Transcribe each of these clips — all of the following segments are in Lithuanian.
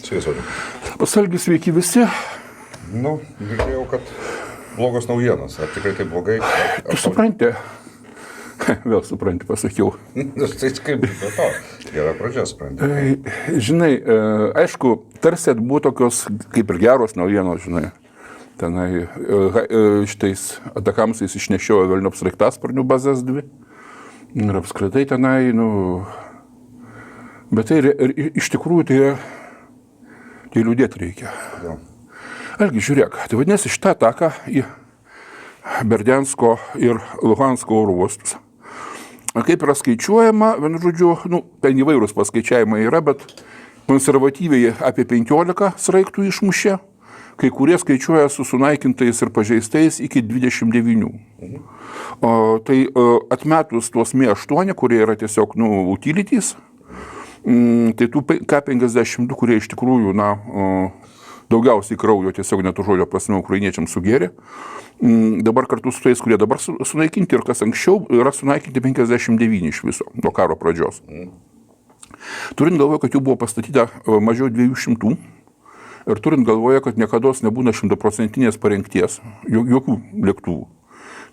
Sveiki. Pasalgi, sveiki visi. Girdėjau, kad blogos naujienos. Ar tikrai tai blogai? Tu supranti? Vėl supranti, pasakiau. Tai kaip be to? Gera pradžia, supranti. Žinai, aišku, tarsi buvo tokios kaip ir geros naujienos, žinai. Tenai šitais atakamsais išnešiojo Velnio sraigtasparnių bazės 2. Ir apskritai tenai, bet tai iš tikrųjų tai liūdėti reikia. Algi, žiūrėk, tai vadinasi šitą ataką į Berdiansko ir Luhansko oro uostus. Kaip yra skaičiuojama, vienu žodžiu, ten įvairūs paskaičiavimai yra, bet konservatyviai apie 15 sraigtų išmušė, kai kurie skaičiuoja su sunaikintais ir pažeistais iki 29. Tai atmetus tuos Mi-8, kurie yra tiesiog utilities, tai tų K-52, kurie iš tikrųjų, daugiausiai kraujo tiesiog netų žodžio prasme ukrainiečiams sugėrė. Dabar kartu su tais, kurie dabar sunaikinti ir kas anksčiau, yra sunaikinti 59 iš viso, nuo karo pradžios. Turint galvoje, kad jų buvo pastatyta mažiau 200 ir turint galvoje, kad niekados nebūna 100% parengties, jokių lėktuvų.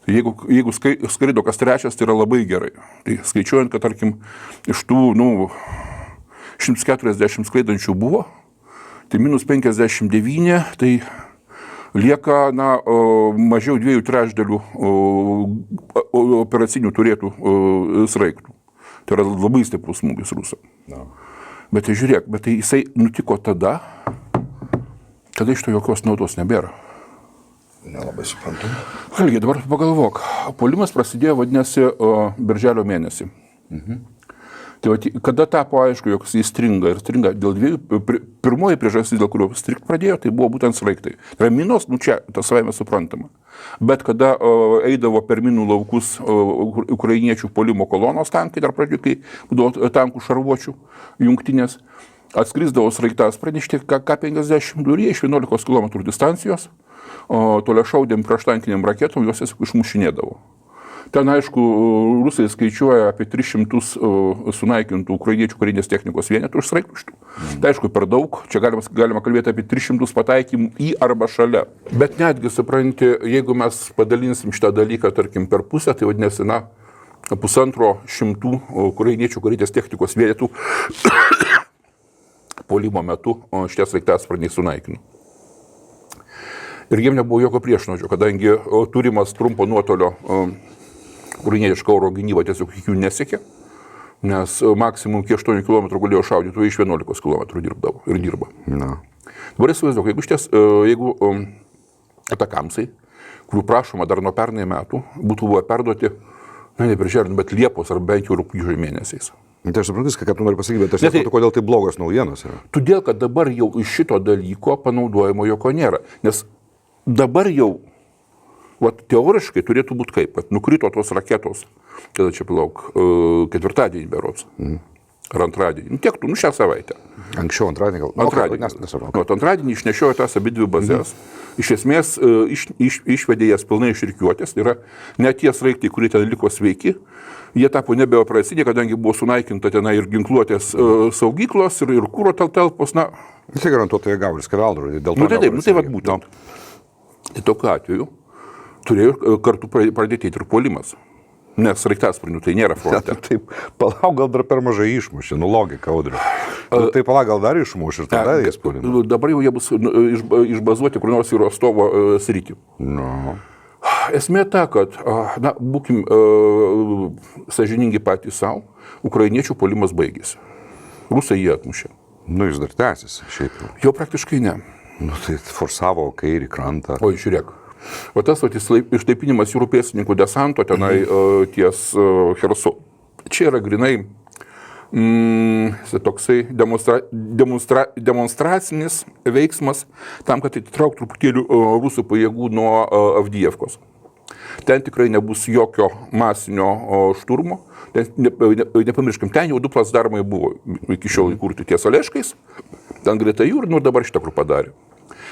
Tai jeigu skrido kas trečias, tai yra labai gerai. Tai skaičiuojant, kad tarkim iš tų 140 skraidančių buvo, tai minus 59, tai lieka mažiau 2/3 operacinių turėtų sraigtų. Tai yra labai stiprus smūgis rusam. Bet tai žiūrėk, tai jisai nutiko tada, kada iš to jokios naudos nebėra. Nelabai suprantu. Algi, dabar pagalvok, puolimas prasidėjo, vadinasi, birželio mėnesį. Tai kada tapo aišku, jog jis stringa ir stringa dėl dviejų, pirmoji priežastis, dėl kurio strigt pradėjo, tai buvo būtent sraigtai. Tai yra minos, čia tas savaime suprantama. Bet kada eidavo per minų laukus ukrainiečių puolimo kolonos tankai, dar pradžioje, kai būdavo tankų šarvuočių jungtinės, atskrisdavo sraigtasparniai K-52 ir iš 11 km distancijos, toliašaudėm prieštankiniam raketom, juos tiesiog išmušinėdavo. Ten, aišku, rusai skaičiuoja apie 300 sunaikintų ukrainiečių karinės technikos vienetų iš sraigtų šitų. Tai aišku, per daug, čia galima kalbėti apie 300 pataikymų į arba šalia. Bet netgi, supranti, jeigu mes padalinsim šitą dalyką, tarkim, per pusę, tai vadinasi, 150 ukrainiečių karinės technikos vienetų puolimo metu šitie sraigtasparniai sunaikino. Ir jiem nebuvo jokio priešnuodžio, kadangi turimas trumpo nuotolio ukrainietiška oro gynyba tiesiog iki jų nesiekė, nes maksimum iki 8 km galėjo šaudyti, iš 11 km dirba. Dabar įsivaizduok, jeigu atakamsai, kurių prašoma dar nuo pernai metų, būtų buvo perduoti, ne birželio, bet Liepos ar bent jau rugpjūčio mėnesiais. Tai aš suprantu, ką tu nori pasakyti, bet aš nesuprantu, kodėl tai blogos naujienos yra. Todėl, kad dabar jau iš šito dalyko panaudojimo jokio nėra, nes dabar jau teoriškai turėtų būti kaip, kad nukrito tos raketos, kada čia ketvirtadienį berods, ar antradienį, tiek tu, šią savaitę. Anksčiau antradienį gal? Antradienį išnešiojo tas abidvi bazės, iš esmės išvedė jas pilnai iš rikiuotės, tai yra net tie sraigtai, kurie ten liko sveiki, jie tapo nebeoperaciniai, kadangi buvo sunaikinta tenai ir ginkluotės saugyklos, ir kuro talpos, Tai garantuotai gavo ir skeveldrų, dėl to tai vat būtent. Tai tokiu atveju turėjo kartu pradėti ir puolimas, nes sraigtasparnių tai nėra fronte. Taip, palauk, gal dar per mažai išmušė, logika, Audriu. Tai palauk, gal dar išmušė ir tada jis puolimo. Dabar jau jie bus išbazuoti kur nors į Rostovo sritį. Esmė ta, kad, būkim sąžiningi patys savo, ukrainiečių puolimas baigėsi. Rusai jį atmušė. Jis dar tęsiasi, šiaip jau. Jo praktiškai ne. Tai forsavo kairį krantą. O, žiūrėk. O tas ištaipinimas jūrų pėstininkų desanto tenai ties Chersu. Čia yra grinai toksai demonstracinis veiksmas tam, kad atitrauktų truputėlių rusų pajėgų nuo Avdijevkos. Ten tikrai nebus jokio masinio šturmo. Nepamirškim, ten jau 2 placdarmai buvo iki šiol įkurti ties Aleškais, ten greta jų ir dabar šitą kur padarė.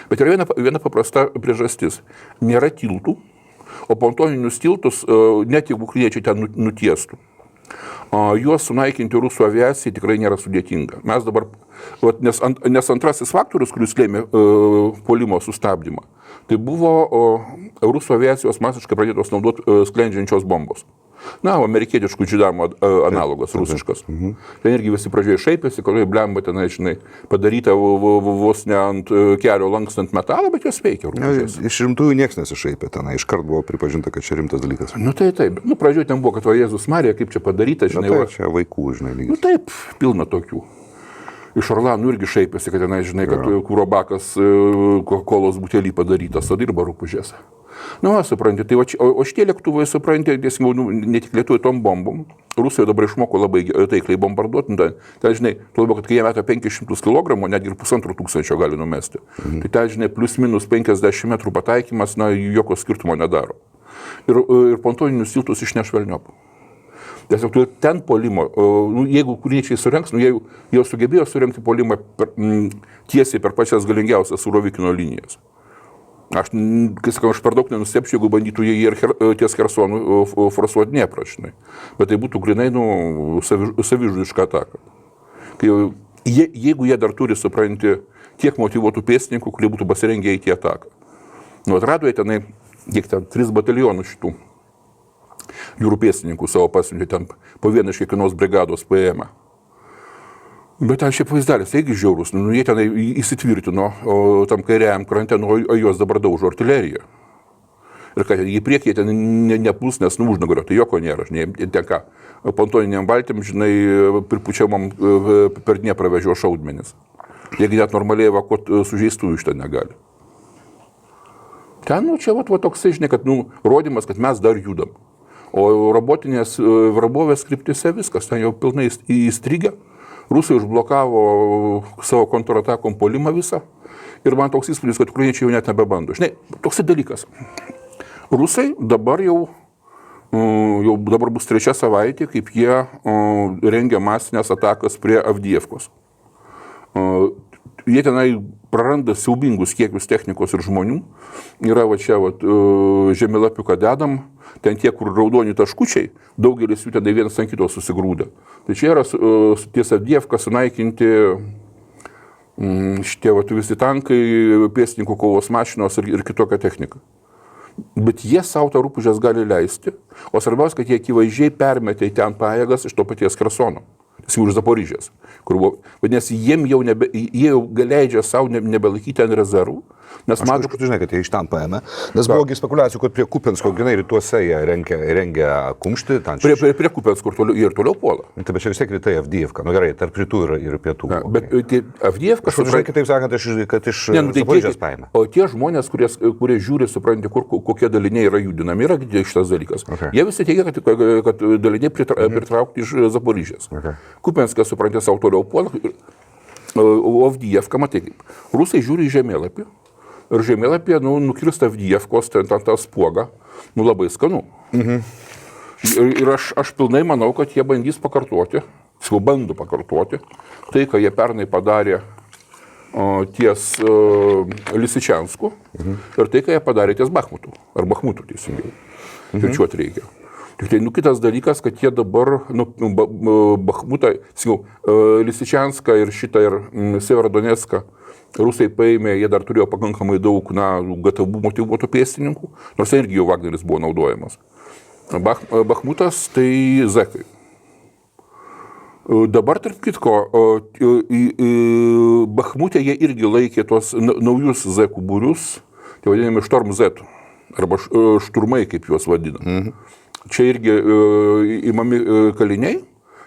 Bet yra viena paprasta priežastis. Nėra tiltų, o pontoninius tiltus net jeigu ukrainiečiai ten nutiestų. Juos sunaikinti rusų aviacijai tikrai nėra sudėtinga. Mes dabar Nes antrasis faktorius, kuris lėmė puolimo sustabdymą, tai buvo rusų aviacijos masiškai pradėtos naudoti sklendžiančios bombos. Na, amerikietiškų džidamo analogas, rusiškas. Ten irgi visi pradžioje šaipėsi, kad blemba ten, žinai, padaryta vos ne ant kelio lankstant metalą, bet jos veikia. Iš rimtųjų niekas nesišaipė ten, iškart buvo pripažinta, kad čia rimtas dalykas. Nu tai taip, nu pradžioje ten buvo, kad va Jėzus Marija, kaip čia padaryta, žinai. Tai čia vaikų, žinai, lygis. Nu taip, pilna tokių. Iš Orlanų irgi šaipėsi, kad ten, žinai, kad kuro bakas kolos butelį padarytas, o dirba rūpužėse. Nu, supranti, tai o šitie lėktuvai, supranti, ne tik lietuvai tom bombom, Rusija dabar išmoko labai taikliai bombarduoti, tai, žinai, tuo labiau, kad kai jie meta 500 kg, netgi ir 1500 gali numesti. Tai, žinai, plus minus 50 metrų pataikymas, na, jokio skirtumo nedaro. Ir pontoninius tiltus išneš velniop. Tiesiog ten puolimo, jeigu kuriečiai surenks, jeigu jau sugebėjo surengti puolimą tiesiai per pačias galingiausias Surovikino linijas. Aš per daug nenustepčiau, jeigu bandytų jie ir ties Chersonu forsuoti Dnieprą, bet tai būtų grinai savižudiška ataka. Jeigu jie dar turi, supranti, tiek motyvuotų pėstininkų, kurie būtų pasirengę į tie ataką. Nu, atrado jie tenai, kiek ten, 3 batalionus šitų jūrų pėstininkų savo pasiuntė ten po vieną iš kiekvienos brigados paėmę. Bet šiaip vaizdelis, taigi žiaurus, jie ten įsitvirtino tam kairiajam krante, o juos dabar daužo artilerija. Ir kad į priekį jie ten nepuls, nes užnugario, tai joko nėra, žinai, ten ką, pontoniniam valtim, žinai, pripučiamam per Dnieprą vežio šaudmenis. Jeigu net normaliai evakuoti sužeistųjų iš ten negali. Ten, čia toksai, žinai, kad, rodymas, kad mes dar judam. O robotinės verbovės kryptise viskas, ten jau pilnai įstrigę. Rusai užblokavo savo kontratakom puolimą visą ir man toks įspūdis, kad ukrainiečiai jau net nebebando. Žinai, toks dalykas. Rusai dabar dabar bus 3 savaitė, kaip jie rengia masinės atakas prie Avdijievkos. Jie tenai praranda siaubingus kiekius technikos ir žmonių. Yra žemėlapių, kad dedam, ten tie, kur raudoni taškučiai, daugelis jų tenai vienas ant kito susigrūdę. Tai čia yra ties Avdijevka sunaikinti šitie visi tankai, pėstininkų kovos mašinos ir kitokia technika. Bet jie savo tą rūpužės gali leisti, o svarbiausia, kad jie akivaizdžiai permetė į ten pajėgas iš to paties Khersono. Už Zaporižės, kur buvo, vadinasi, jie jau leidžia savo nebelaikyti ten rezervų, nes mato, kad tu žinai, kad jie iš ten paėmė, nes buvo spekulacijų, kad prie Kupiansko, grinai, rytuose jie rengia kumštį. Prie Kupiansko ir toliau puola. Tai bet čia vis tiek rytai Avdijevka, gerai, tarp rytų ir pietų. Bet Avdijevka, kitaip sakant, kad iš Zaporižės paėmė. O tie žmonės, kurie žiūri, supranti, kokie daliniai yra judinami, yra šitas dalykas. Jie visi teigia, kad daliniai pritraukti iš Zaporižės. Kupianskas, suprantė, savo toliau puolą, o Avdijevka, matai kaip. Rusai žiūri į žemėlapį ir žemėlapį nukirsta Avdijevkos, ten tą spuogą, labai skanu. Ir aš pilnai manau, kad jie bandys pakartoti, bando pakartoti, tai, ką jie pernai padarė ties Lisičiansku ir tai, ką jie padarė ties Bachmutu, ar Bachmutu teisingiau. Kirčiuoti reikia. Tik tai kitas dalykas, kad jie dabar Bachmutą, Lisičianską ir Severodonetską rusai paėmė, jie dar turėjo pakankamai daug gatavų motyvuotų pėstininkų, nors irgi jau Wagneris buvo naudojamas. Bachmutas tai zekai. Dabar, tarp kitko, Bachmute jie irgi laikė tuos naujus zekų būrius, tai vadinami Štorm Z, arba šturmai, kaip juos vadina. Čia irgi imami kaliniai,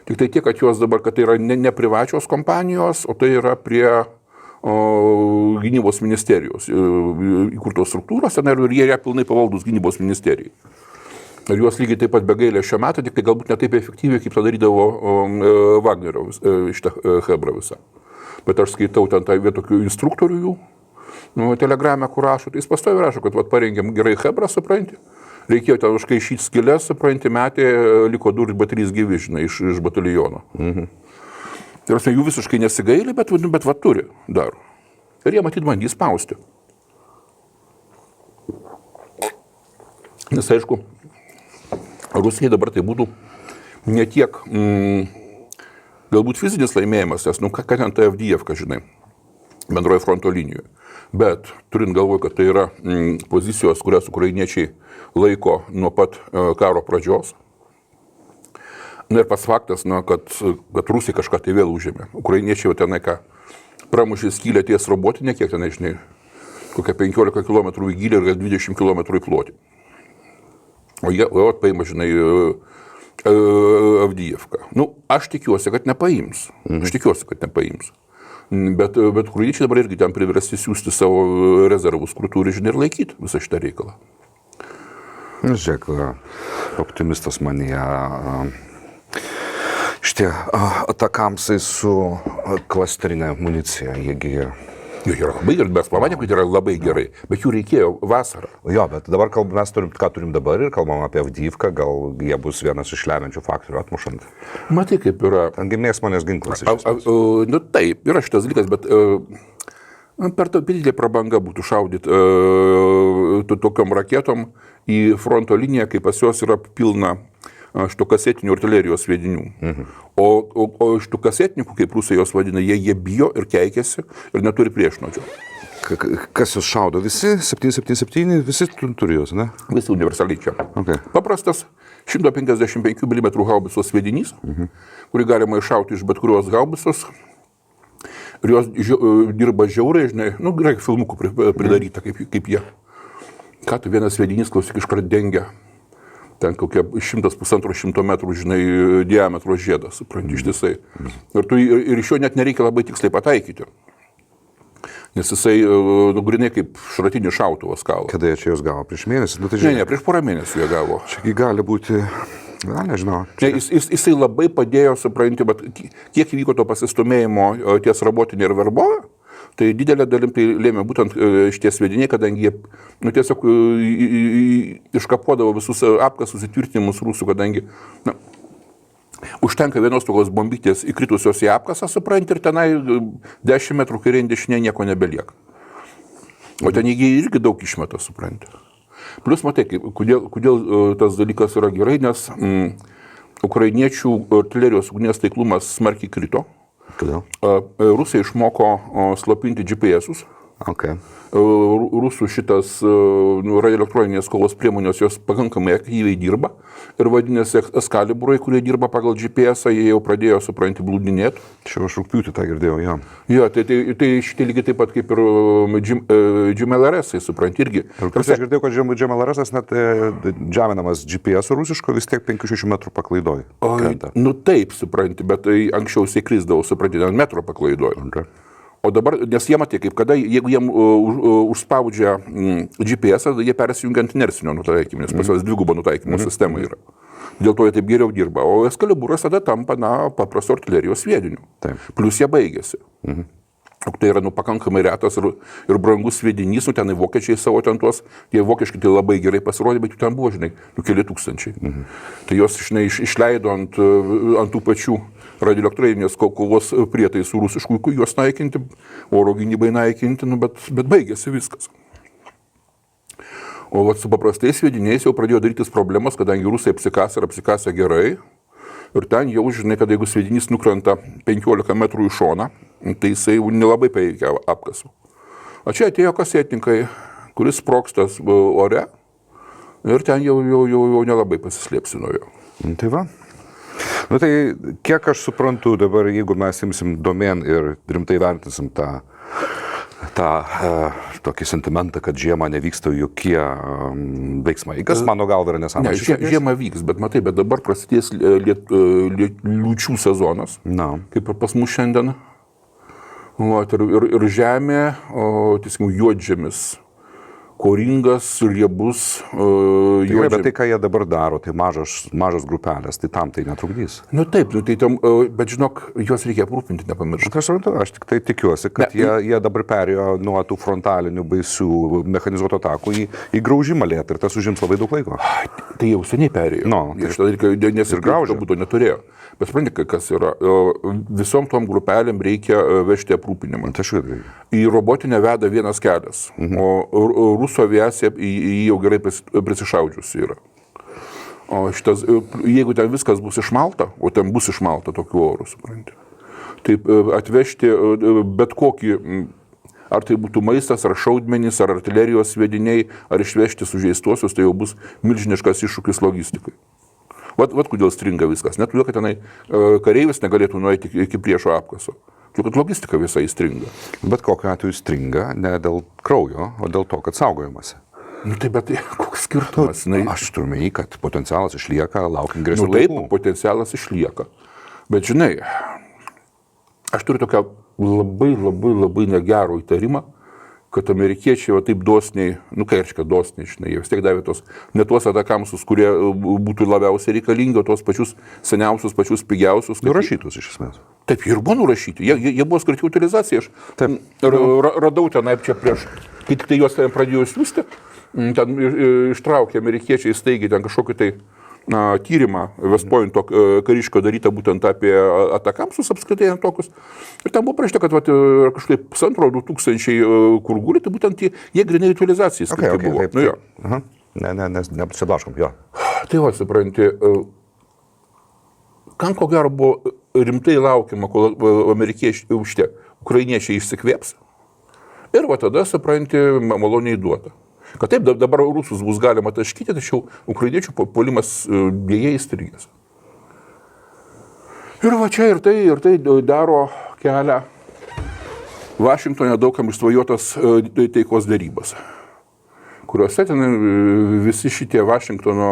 tik tai tiek, kad juos dabar, kad tai yra ne privačios kompanijos, o tai yra prie gynybos ministerijos įkurtos struktūros, ir jie yra pilnai pavaldus gynybos ministerijai. Ir juos lygiai taip pat be gailesčio meta, tik tai galbūt ne taip efektyviai, kaip tą darydavo Wagnerio šitą Hebrą visą. Bet aš skaitau ten tokių instruktorių jų, telegrame, kur rašo, tai jis pastoviai rašo, kad parengėm gerai Hebrą, supranti. Reikėjo ten užkaišyti skylės, supranti, metė, liko 2-3 gyvi, žinai, iš bataliono. Tai jų visiškai nesigaili, bet turi, daro. Ir jie matyt bandys spausti. Nes aišku, Rusijai dabar tai būtų ne tiek galbūt fizinis laimėjimas, nes, ką ten tai Avdijevka, žinai, bendroje fronto linijoje. Bet turint galvoje, kad tai yra pozicijos, kurias ukrainiečiai laiko nuo pat karo pradžios. Na ir pats faktas, kad Rusija kažką tai vėl užėmė. Ukrainiečiai jau tenai pramušė skylę ties robotinė, kiek tenai, žinai, kokia 15 km į gylį ir 20 km į plotį. O jie paima, žinai, Avdijevką. Aš tikiuosi, kad nepaims. Bet ukrainiečiai dabar irgi ten priversti siūsti savo rezervus, kur turi, žinai, ir laikyti visą šitą reikalą. Žiūrėk, optimistas manyje. Šitie atakamsai su klasterinė municija, jiegi... Jie yra labai gerai, mes pamatėme, kad yra labai gerai, bet jų reikėjo vasarą. Jo, bet dabar mes turim dabar ir kalbam apie Avdijevką, gal jie bus vienas iš lemiančių faktorių atmušant. Matai, kaip yra. Ten mėgsmonės ginklas. Taip, yra šitas dalykas, bet per to didelė prabanga būtų šaudyti tokiom raketom į fronto liniją, kai pas juos yra pilna šito kasetinių artilerijos sviedinių. O šitų kasetininkų, kaip rusai jos vadina, jie bijo ir keikiasi ir neturi priešnuodžio. Kas jūs šaudo? Visi 777, visi turi jos, ne? Visi universaliai čia. Okay. Paprastas 155 mm haubicos sviedinys, kurį galima iššauti iš bet kurios haubicos. Ir jos dirba žiauriai, žinai, reikia filmukų pridaryta, kaip jie. Ką tu vienas sviedinys, klausyk, iškart dengia. Ten kokia 100–150 metrų, žinai, diametro žiedas, supranti, ištisai. Ir iš jo net nereikia labai tiksliai pataikyti. Nes jisai grinai kaip šratinis šautuvas kala. Kada jie čia jos gavo? Prieš mėnesį? Ne, prieš porą mėnesių jie gavo. Čiagi gali būti, nežinau. Jisai labai padėjo, supranti, bet kiek įvyko to pasistumėjimo ties robotinė ir verbovė, tai didelė dalim tai lėmė būtent šitie sviediniai, kadangi jie tiesiog iškapuodavo visus apkasus įtvirtinimus rusų, kadangi užtenka vienos tokios bombytės įkritusios į apkasą, supranti, ir tenai 10 metrų kairėn dešinė nieko nebelieka. O ten jie irgi daug išmeta, supranti. Plius, matai, kodėl tas dalykas yra gerai, nes ukrainiečių artilerijos ugnies taiklumas smarkiai krito. Kodėl? Rusai išmoko slopinti GPS-us. Okay. Rusų šitas radioelektroninės kovos priemonės jos pakankamai aktyviai dirba. Ir vadinasi, Excaliburai, kurie dirba pagal GPS-ą, jie jau pradėjo, supranti, blūdinėti. Čia aš rugpjūtį tą girdėjau, jo. Jo, tai šitie lygiai taip pat kaip ir GMLRS-ai, supranti, irgi. Aš girdėjau, kad GMLRS-as net džaminamas GPS rusiško vis tiek 5-6 metrų paklaidoj. Taip, supranti, bet tai anksčiau jisai krisdavo, supranti, ant metro paklaidoj. Okay. O dabar, nes jie matė, kaip kada, jeigu jiem užspaudžia GPS-ą, jie persijungia ant inercinio nutaikymų, nes pas juos dvigubo nutaikymo sistema yra. Dėl to jie taip geriau dirba. O Excaliburas tada tampa, paprasto artilerijos sviediniu. Plius jie baigėsi. Tai yra pakankamai retas ir brangus sviedinys, ten vokiečiai savo ten tuos, tie vokiški tai labai gerai pasirodė, bet jų ten buvo, žinai, keli tūkstančiai. Tai jos, žinai, išleido ant tų pačių radioelektroninės kovos prietaisų rusiškų, juos naikinti, oro gynybai naikinti, bet baigėsi viskas. O su paprastais sviediniais jau pradėjo darytis problemas, kadangi rusai apsikasė gerai. Ir ten jau, žinai, kad jeigu sviedinys nukrenta 15 metrų į šoną, tai jisai nelabai paveikia apkasų. O čia atėjo kasetininkai, kuris sprogstas ore ir ten jau nelabai pasislėpsi nuo jo. Tai va. Tai kiek aš suprantu dabar, jeigu mes imsim domėn ir rimtai vertinsim tą tokį sentimentą, kad žiemą nevyksta jokie veiksmai. Kas mano galva yra nesąmonė? Ne, žiemą vyks, bet matai, bet dabar prasidės liūčių sezonas, kaip ir pas mus šiandien. Ir žemė, tiesiog juodžemis, koringas, riebus juodžemis. Bet tai, ką jie dabar daro, tai mažos grupelės, tai tam tai netrukdys. Taip, bet žinok, juos reikia aprūpinti, nepamiršti. Aš tik tai tikiuosi, kad jie dabar perėjo nuo tų frontalinių baisių mechanizuotų atakų į graužimą lėtą ir tas užims labai daug laiko. Tai jau seniai perėjo. Nes ir graužio būtų neturėjo. Bet supranti, kas yra, visom tom grupelėm reikia vežti aprūpinimą. Į robotinę veda vienas kelias, o rusų aviacija į jį jau gerai prisišaudžiusi yra. O šitas, jeigu ten viskas bus išmalta, o ten bus išmalta tokiu oru, supranti, tai atvežti bet kokį, ar tai būtų maistas, ar šaudmenys, ar artilerijos sviediniai, ar išvežti sužeistuosius, tai jau bus milžiniškas iššūkis logistikai. Vat kodėl stringa viskas. Net todėl, kad tenai kareivis negalėtų nueiti iki priešo apkaso. Todėl, kad logistika visai stringa. Bet kokiu atveju stringa ne dėl kraujo, o dėl to, kad saugojamasi. Nu tai bet koks skirtumas? Aš turiu omeny, kad potencialas išlieka, laukiant geresnių Taip, laikų. potencialas išlieka. Bet žinai, aš turiu tokią labai negerą įtarimą, kad amerikiečiai va taip dosniai, ką reiškia dosniai, žinai, jie vis tiek davė ne tuos atakamsus, kurie būtų labiausiai reikalingi, o tuos pačius seniausius, pačius pigiausius. Nurašytus iš esmės. Taip, ir buvo nurašyti. Jie buvo skirti utilizacijai. Aš radau tenai čia prieš, kai tik tai juos ten pradėjo siųsti, ten ištraukė amerikiečiai staigiai ten kažkokį tai tyrimą West Pointo kariškio darytą būtent apie atakamsus apskritai tokius. Ir ten buvo parašyta, kad kažkaip 1,5–2 kur guli, tai būtent jie grinai utilizacijai skirti buvo. Taip. Nesiblaškom, jo. Tai va, supranti, kam ko gero buvo rimtai laukiama, kol amerikiečiai, ukrainiečiai išsikvėps. Ir va tada, supranti, maloniai duota. Kad taip, dabar rusus bus galima taškyti, tačiau ukrainiečių puolimas dėja įstrigęs. Ir va čia ir tai daro kelią Vašingtone daugam išsvajotas taikos darybas, kuriuose ten visi šitie Vašingtono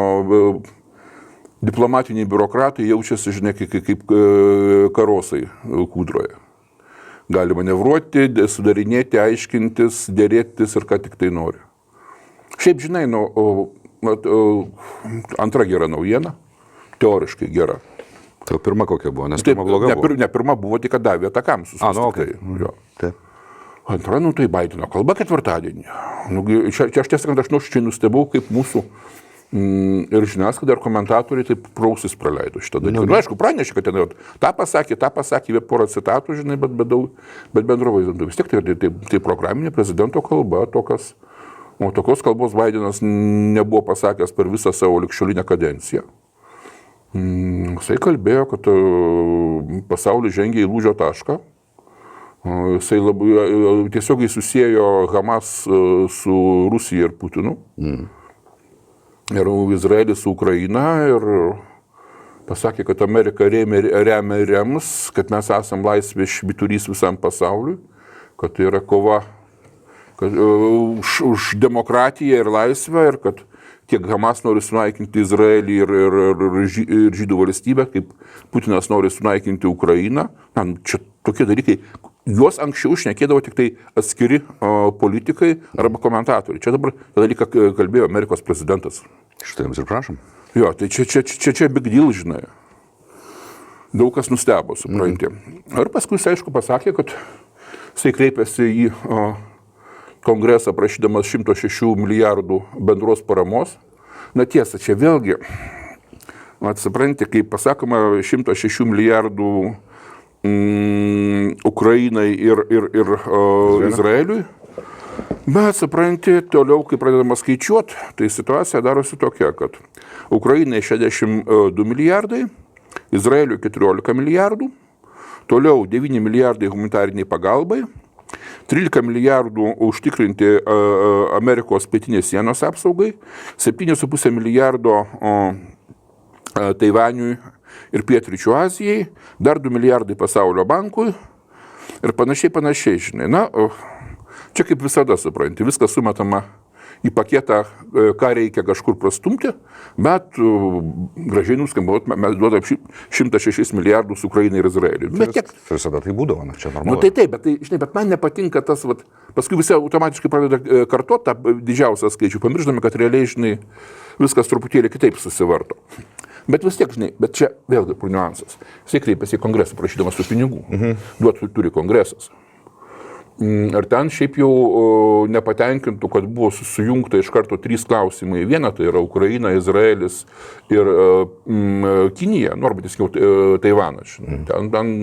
diplomatiniai biurokratai jaučiasi, žinai, kaip karosai kūdroje. Gali manevruoti, sudarinėti, aiškintis, dėrėtis ir ką tik tai nori. Šiaip, žinai, antra gera naujiena, teoriškai gera. Tai pirma kokia buvo, nes pirma bloga buvo. Ne pirma buvo tik, kad davė atakamsus. Taip. Antra, tai Baideno kalba ketvirtadienį. Čia aš tiesą, kad aš nuoširdžiai nustebau, kaip mūsų ir žiniasklaida, ir komentatoriai taip prausis praleido šitą dalyką. Aišku, pranešė, kad ten tą pasakė, porą citatų, žinai, bet bendro vaizdą. Vis tiek tai programinė prezidento kalba, o tokios kalbos Baidenas nebuvo pasakęs per visą savo ligšiolinę kadenciją. Jisai kalbėjo, kad pasaulis žengia į lūžio tašką. Jisai tiesiogiai susiejo Hamas su Rusija ir Putinu. Ir Izraelis su Ukraina. Ir pasakė, kad Amerika remia ir rems, kad mes esam laisvės švyturys visam pasauliui, kad tai yra kova už demokratiją ir laisvę ir kad tiek Hamas nori sunaikinti Izraelį ir žydų valstybę, kaip Putinas nori sunaikinti Ukrainą. Čia tokie dalykai, juos anksčiau šnekėdavo tik tai atskiri politikai arba komentatoriai. Čia dabar tą dalyką kalbėjo Amerikos prezidentas. Štai jums ir prašom. Jo, tai čia big deal, žinai. Daug kas nustebo, supranti. Ir paskui jis aišku pasakė, kad jisai kreipėsi į Kongresą prašydamas 106 milijardų bendros paramos. Tiesa, čia vėlgi, supranti, kai pasakoma 106 milijardų Ukrainai ir Izraeliui, bet supranti, toliau, kai pradedama skaičiuoti, tai situacija darosi tokia, kad Ukrainai 62 milijardai, Izraeliui 14 milijardų, toliau 9 milijardai humanitariniai pagalbai, 13 milijardų užtikrinti Amerikos pietinės sienos apsaugai, 7,5 milijardo Taivaniui ir Pietryčių Azijai, dar 2 milijardai Pasaulio bankui ir panašiai, žinai. Čia kaip visada, supranti, viskas sumetama į paketą, ką reikia kažkur prastumti, bet gražiai nuskambant, mes duodam 106 milijardus Ukrainai ir Izraeliui. Bet tiek. Visada tai būdavo, čia normalu. Bet man nepatinka tas, paskui visi automatiškai pradeda kartuoti tą didžiausią skaičių, pamirždami, kad realiai, žinai, viskas truputėlį kitaip susivarto. Bet vis tiek, žinai, bet čia vėlgi niuansas. Jisai kreipėsi į kongresą prašydamas tų pinigų. Duoti turi kongresas. Ir ten šiaip jau nepatenkintų, kad buvo sujungta iš karto 3 klausimai. Viena tai yra Ukraina, Izraelis ir Kinija, arba tiesiog Taivanas. Ten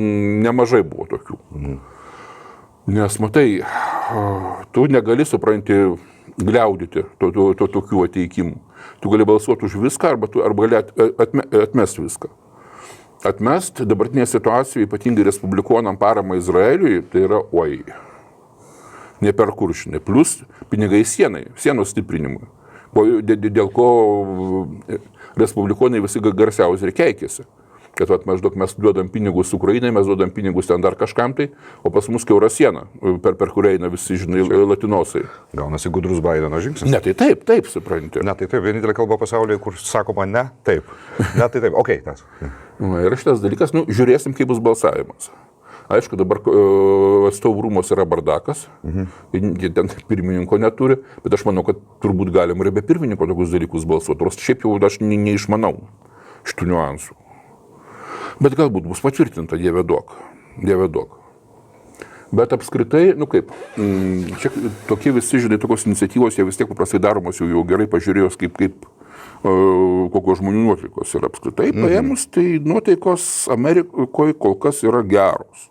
nemažai buvo tokių. Nes matai, tu negali, supranti, gliaudyti tokių ateikimų. Tu gali balsuoti už viską, arba gali atmesti viską. Atmesti dabartinėje situacijoje, ypatingai respublikonam paramą Izraeliui, tai yra ne per kuršinį, plus pinigai sienos stiprinimui, dėl ko respublikonai visi garsiausiai ir keikėsi. Kad maždaug mes duodam pinigus Ukrainai, mes duodam pinigus ten dar kažkam tai, o pas mus kiaura siena, per kurią eina visi, žinai, latinosai. Gaunasi gudrus Baideno žingsnis. Ne, tai taip, supranti. Ne, tai taip, vienintelė kalba pasaulyje, kur sakoma ne, taip. Ne, tai taip, okei, tas. Ir šitas dalykas, žiūrėsim, kaip bus balsavimas. Aišku, dabar atstovų rūmos yra bardakas, jie ten pirmininko neturi, bet aš manau, kad turbūt galima ir be pirmininko tokius dalykus balsuoti, nors šiaip jau aš neišmanau šitų niuansų. Bet galbūt bus patvirtinta, Dieve duok. Bet apskritai, čia tokie visi, žinai, tokios iniciatyvos, jie vis tiek paprastai daromos jau gerai pažiūrėjus, kaip kokios žmonių nuotaikos yra apskritai. Paėmus, tai nuotaikos Amerikoje kol kas yra geros.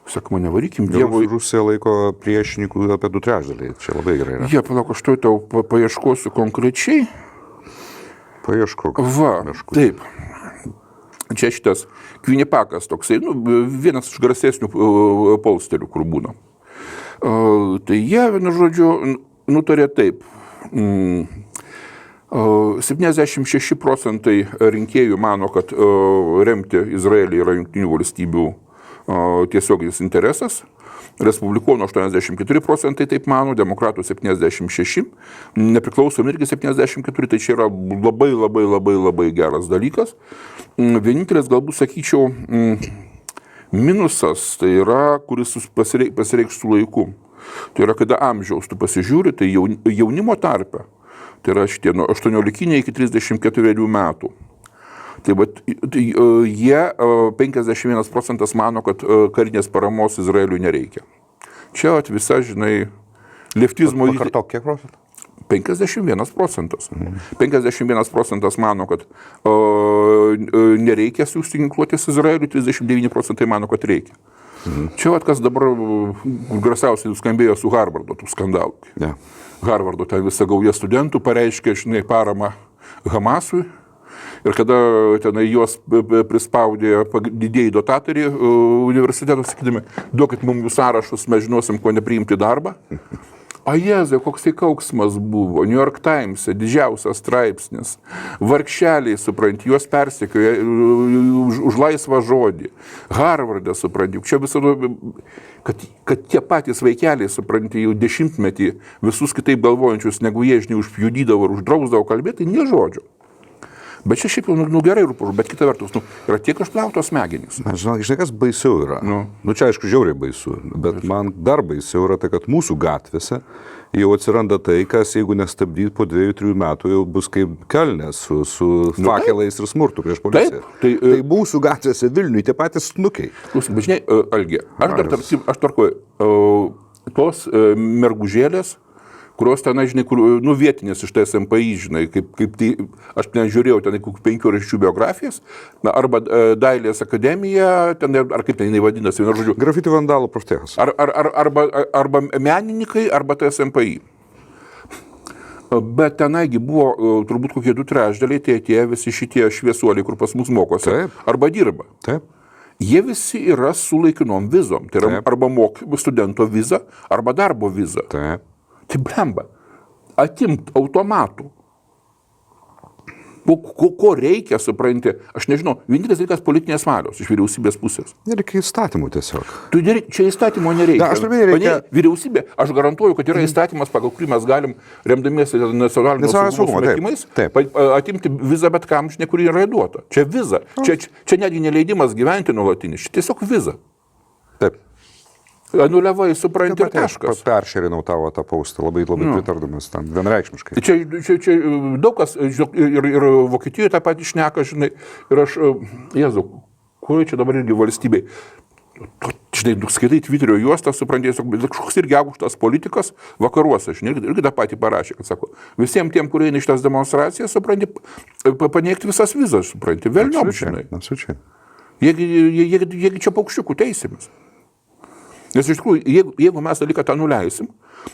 Sakoma, nevarykim Dievui. Rusija laiko priešininkų apie 2/3. Čia labai gerai yra. Jie, palauk, aš tau paieškosiu konkrečiai. Paieškok. Va, taip. Čia šitas Kvinipakas toksai, vienas iš garsesnių polsterių, kur būna. Tai jie, vienu žodžiu, nutarė taip. 76% rinkėjų mano, kad remti Izraelį yra Jungtinių valstybių tiesioginis interesas. Respublikonų 84% taip mano, demokratų 76%, nepriklausomi irgi 74%, tai čia yra labai geras dalykas. Vienintelis, galbūt sakyčiau, minusas, tai yra, kuris pasireikš su laiku. Tai yra, kada amžiaus tu pasižiūri, tai jaunimo tarpe, tai yra šitie nuo 18 iki 34 metų. Tai jie 51% mano, kad karinės paramos Izraeliui nereikia. Čia visa, žinai, leftizmo... Pakartok, kiek procentų? 51%. 51% mano, kad nereikia siųsti ginkluotės Izraeliui, 39% mano, kad reikia. Čia kas dabar garsiausiai skambėjo su Harvardo tų skandalų. Yeah. Harvardo ten visa gauja studentų pareiškė, žinai, paramą Hamasui. Ir kada tenai juos prispaudė didieji dotatoriai universiteto, sakydami, duokit mums jų sąrašus, mes žinosim, ko nepriimti darbą. O Jėzau, koks tai kauksmas buvo. New York Times, didžiausias straipsnis. Vargšeliai, supranti, juos persekioja už laisvą žodį. Harvardą, supranti, čia visada, kad tie patys vaikeliai, supranti, jau 10-metį visus kitaip galvojančius, negu jie, žinai, užpjudydavo ir uždrausdavo kalbėti, nė žodžio. Bet čia šiaip jau gerai rūpužu, bet kita vertus, yra tiek išplautos smegenys. Žinai, kas baisiau yra? Čia aišku žiauriai baisu, bet man dar baisiau yra tai, kad mūsų gatvėse jau atsiranda tai, kas jeigu nestabdyti po 2-3 metų jau bus kaip Kelnės su fakelais ir smurtu prieš policiją. Tai mūsų gatvėse Vilniuje tie patys snukiai. Bet žinai, Algi, aš tarkuoju, tos mergužėlės, kurios ten, žinai, vietinės iš TSMPI, žinai, kaip tai, aš ten žiūrėjau, ten 5 raščių biografijas, arba Dailės akademija, ten, ar kaip ten jinai vadinasi, vienu žodžiu. Grafiti vandalų proftechas. Arba menininkai, arba TSMPI. Bet tenaigi buvo turbūt kokie 2/3, tai atėjo visi šitie šviesuoliai, kur pas mus mokosi, Taip. arba dirba. Taip. Jie visi yra su laikinom vizom, tai yra arba studento viza, arba darbo viza. Taip. Tai blemba, atimt automatų. Ko reikia, supranti, aš nežinau, vienintelis dalykas politinės valios iš vyriausybės pusės. Nereikia įstatymų tiesiog. Čia įstatymo nereikia. Aš reikia... Vyriausybė, aš garantuoju, kad yra įstatymas, pagal kurį mes galim, remdamiesi nacionalinio saugumo sumetimais, atimti vizą bet kam, žinai, kurį yra duota. Čia viza. Čia netgi neleidimas gyventi nuolatinis. Čia tiesiog viza. Taip. Anuliavai, supranti, ir taškas. Peršėrinau tavo tą paustą, labai pritardamas tam, vienreikšmiškai. Čia daug kas, ir Vokietijoje tą patį šneka, žinai, ir aš, Jėzau, kurioje čia dabar irgi valstybei, žinai, skaitai Twitterio juostą, supranti, kažkoks irgi aukštas politikas vakaruose, žinai, irgi tą patį parašė, kad sako, visiems tiem, kurie eina iš tas demonstracijas, supranti, paneigti visas vizas, supranti, velniom, žinai. Absoliučiai. Jiegi čia paukščiukų teisėmis. Nes iš tikrųjų, jeigu mes dalyką tą nuleisim,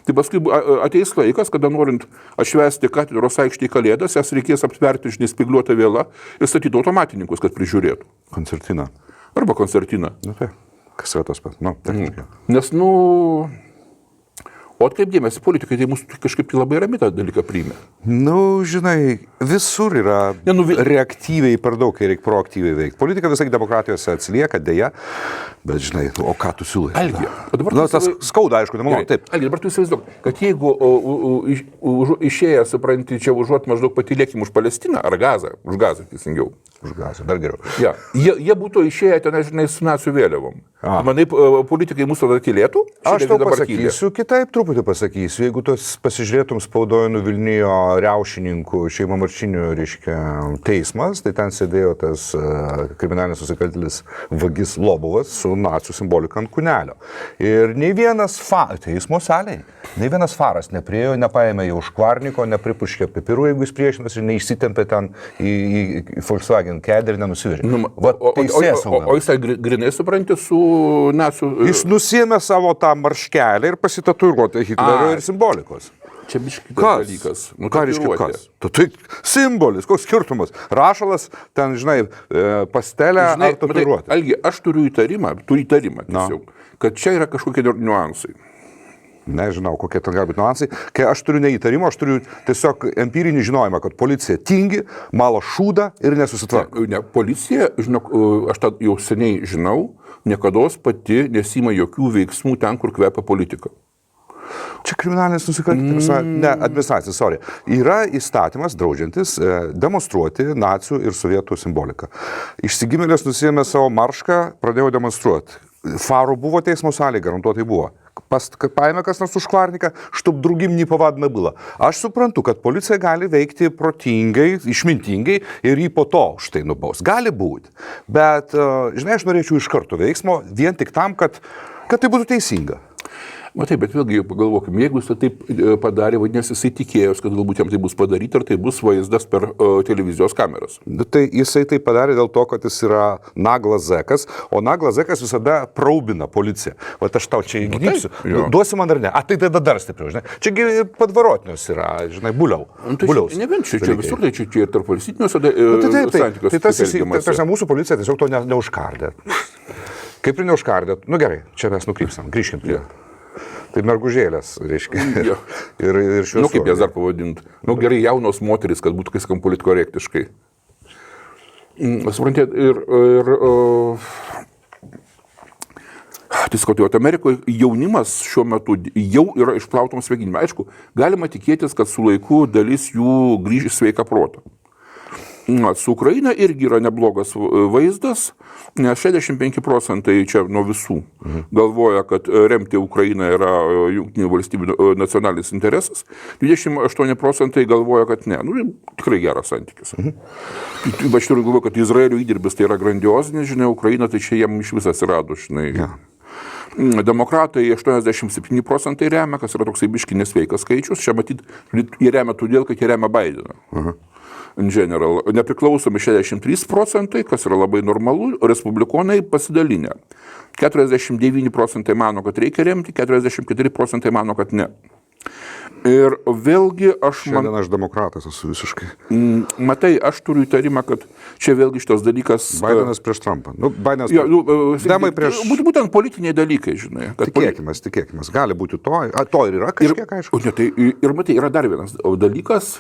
Tai paskui ateis laikas, kada norint atšvęsti katedros aikštį Kalėdas, jas reikės aptverti spygliuotą vėlą ir statyti automatininkus, kad prižiūrėtų. Koncertiną. Arba koncertiną. Nu, tai, kas yra tas pats? Nu, techniškai. Nes, o atkreip dėmesį, politikai tai mūsų kažkaip labai ramiai tą dalyką priimė. Nu, žinai, visur yra reaktyviai per daug, kai reikia proaktyviai veikti. Politika visai demokratijose atsilieka, dėja, bet žinai, o ką tu siūlai? Algi, o dabar Na, tas skauda, aišku, nemanau, taip. Algi, dabar tu įsivaizduok, kad jeigu išėję, supranti, čia užuot maždaug patylėkim už Palestiną, ar Gazą, už Gazą teisingiau. Už Gazą, dar geriau. Ja, jie būtų išėję ten, žinai, su nacių vėliavom. Manai, politikai mūsų tada tylėtų? Aš tau pasakysiu, kitaip truputį pasakysiu. Jeigu tu pasižiūrėtum spaudoje nuvilnijo riaušininkų šeimo maršinių, reiškia, teismas, tai ten sėdėjo tas kriminalinis nusikaltėlis vagis Lobovas su nacių simbolika ant kūnelio. Ir nei vienas teismo salėje, nei vienas faras nepriejo, nepaėmė jau škvarniko, nepripuškė pipirų, jeigu jis priešinas ir neišsitempė ten į Volkswagen kėdę ir nenusivežė. O jis tai grinai supranti su nacių... Jis nusiėmė savo tą marškelį ir pasitatuiruotė Hitlerio ir simbolikos. Čia biškai dalykas. Ką reiškia kas? Tai simbolis, koks skirtumas. Rašalas, ten, žinai, pastelė ar tatuiruotė. Algi, aš turiu įtarimą tiesiog, kad čia yra kažkokie niuansai. Nežinau, kokie ten gali būti niuansai. Kai aš turiu neįtarimą, aš turiu tiesiog empirinį žinojimą, kad policija tingi, mala šūdą ir nesusitvarko. Ne, policija, žinok, aš tą jau seniai žinau, niekados pati nesima jokių veiksmų ten, kur kvepia politika. Čia kriminalinis nusikaltimas, ne, administracinis, sorry. Yra įstatymas draudžiantis demonstruoti nacių ir sovietų simboliką. Išsigimėlės nusiėmė savo maršką, pradėjo demonstruoti. Farų buvo teismo salėje, garantuotai buvo. Paėmė kas nors užkvarniką, štup drugim nepovadna byla. Aš suprantu, kad policija gali veikti protingai, išmintingai ir jį po to už tai nubaus. Gali būti. Bet, žinai, aš norėčiau iš karto veiksmo vien tik tam, kad tai būtų teisinga. Matai, bet vėlgi pagalvokim, jeigu jis taip padarė, vadinasi, jisai tikėjos, kad galbūt jam tai bus padaryti, ar tai bus vaizdas per televizijos kameras. Tai jisai tai padarė dėl to, kad jis yra naglas zekas, o naglas zekas visada praubina policiją. O aš tau čia įgypsiu, duosi man ar ne? Tai tada dar stipriau, žinai. Čiagi padvarotinius yra, žinai, buliaus. Ne vien čia visur, tai čia ir tarp valstybiniuose santykiuose. Tai mūsų policija tiesiog to neužkardė. Kaip ir neužkardė. Nu gerai, čia mes nukrypsam, grįžkim prie. Tai mergužėlės, reiškia. Ir šios... Kaip jas dar pavadinti? Gerai, jaunos moteris, kad būtų kažkam politkorektiškai. Suprantate, tai sakau, Amerikoje jaunimas šiuo metu jau yra išplautom svaiginime. Aišku, galima tikėtis, kad su laiku dalis jų grįž į sveiką protą. Su Ukraina irgi yra neblogas vaizdas, nes 65% čia nuo visų galvoja, kad remti Ukrainą yra Jungtinių valstybių nacionalinis interesas, 28% galvoja, kad ne. Tikrai geras santykis. Aš turiu galvoje, kad Izraelio įdirbis tai yra grandiozinis, žinai, Ukraina tai čia jam iš vis atsirado, žinai. Demokratai 87% remia, kas yra toksai biški nesveikas skaičius. Čia matyt, jie remia todėl, kad jie remia Bideną. In general, nepriklausomi 63%, kas yra labai normalu, respublikonai pasidalinę. 49% mano, kad reikia remti, 44% mano, kad ne. Ir vėlgi Šiandien aš demokratas esu visiškai. Matai, aš turiu įtarimą, kad čia vėlgi šitas dalykas... Bidenas prieš Trumpą. Demai prieš... Būtent politiniai dalykai, žinai. Tikėkimės. Gali būti to ir yra kažkiek, aišku. Ir matai, yra dar vienas dalykas.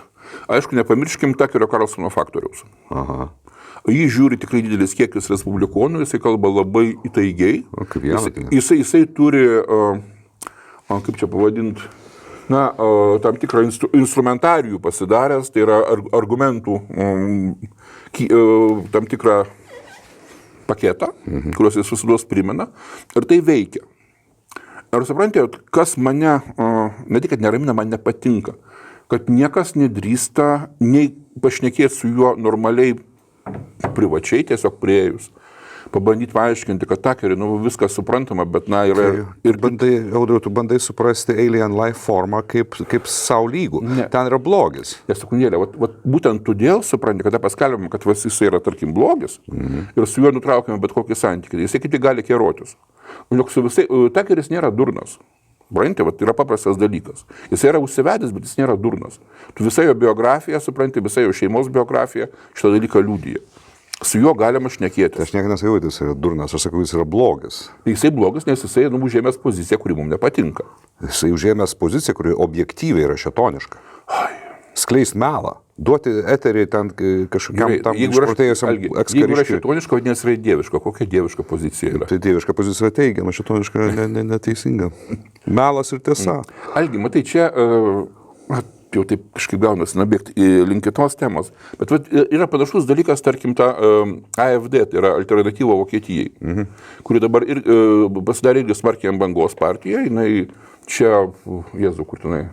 Aišku, nepamirškim Takerio Carlsono faktoriaus. Aha. Jį žiūri tikrai didelis kiekis respublikonų, jisai kalba labai įtaigiai. Jisai turi, kaip čia pavadinti, tam tikrą instrumentarijų pasidaręs, tai yra argumentų tam tikrą paketą, kuriuos jis susiduos primena, ir tai veikia. Ir suprantate, kas mane, ne tik, kad neramina, man nepatinka, kad niekas nedrįsta nei pašnekėti su juo normaliai, privačiai, tiesiog priėjus. Pabandyti paaiškinti, kad Takerį, viskas suprantama, bet yra... Ir Audriau, tu bandai suprasti alien life formą kaip sau lygų. Ne. Ten yra blogis. Sekundėlė, būtent todėl supranti, kada paskelbėme, kad jisai yra, tarkim, blogis, ir su juo nutraukėme bet kokį santykį. Jisai kaip tik gali kerotis. Takeris nėra durnas. Supranti, vat, yra paprastas dalykas. Jis yra užsivedęs, bet jis nėra durnas. Tu visą jo biografiją, supranti, visą jo šeimos biografiją šitą dalyką liudija. Su juo galima šnekėti. Aš niekada nesakau, kad jis yra durnas, aš sakau, jis yra blogas. Jisai blogas, nes jisai užėmęs poziciją, kuri mums nepatinka. Jisai užėmęs poziciją, kuri objektyviai yra šetoniška. Skleist melą, duoti eterį ten kažkokiam tam išprotėjusiam ekskariškiui. Jeigu yra šetoniška, vadinasi yra dieviška. Kokia dieviška pozicija yra? Tai dieviška pozicija yra teigiama, šetoniška neteisinga. Melas ir tiesa. Algi, matai, čia jau taip kažkaip gaunasi nabėgti link kitos temos. Bet yra panašus dalykas, tarkim, ta AfD, tai yra alternatyva Vokietijai, kuri dabar pasidarė irgi smarkiai ant bangos partija. Jinai čia, Jėzu, kur tenai,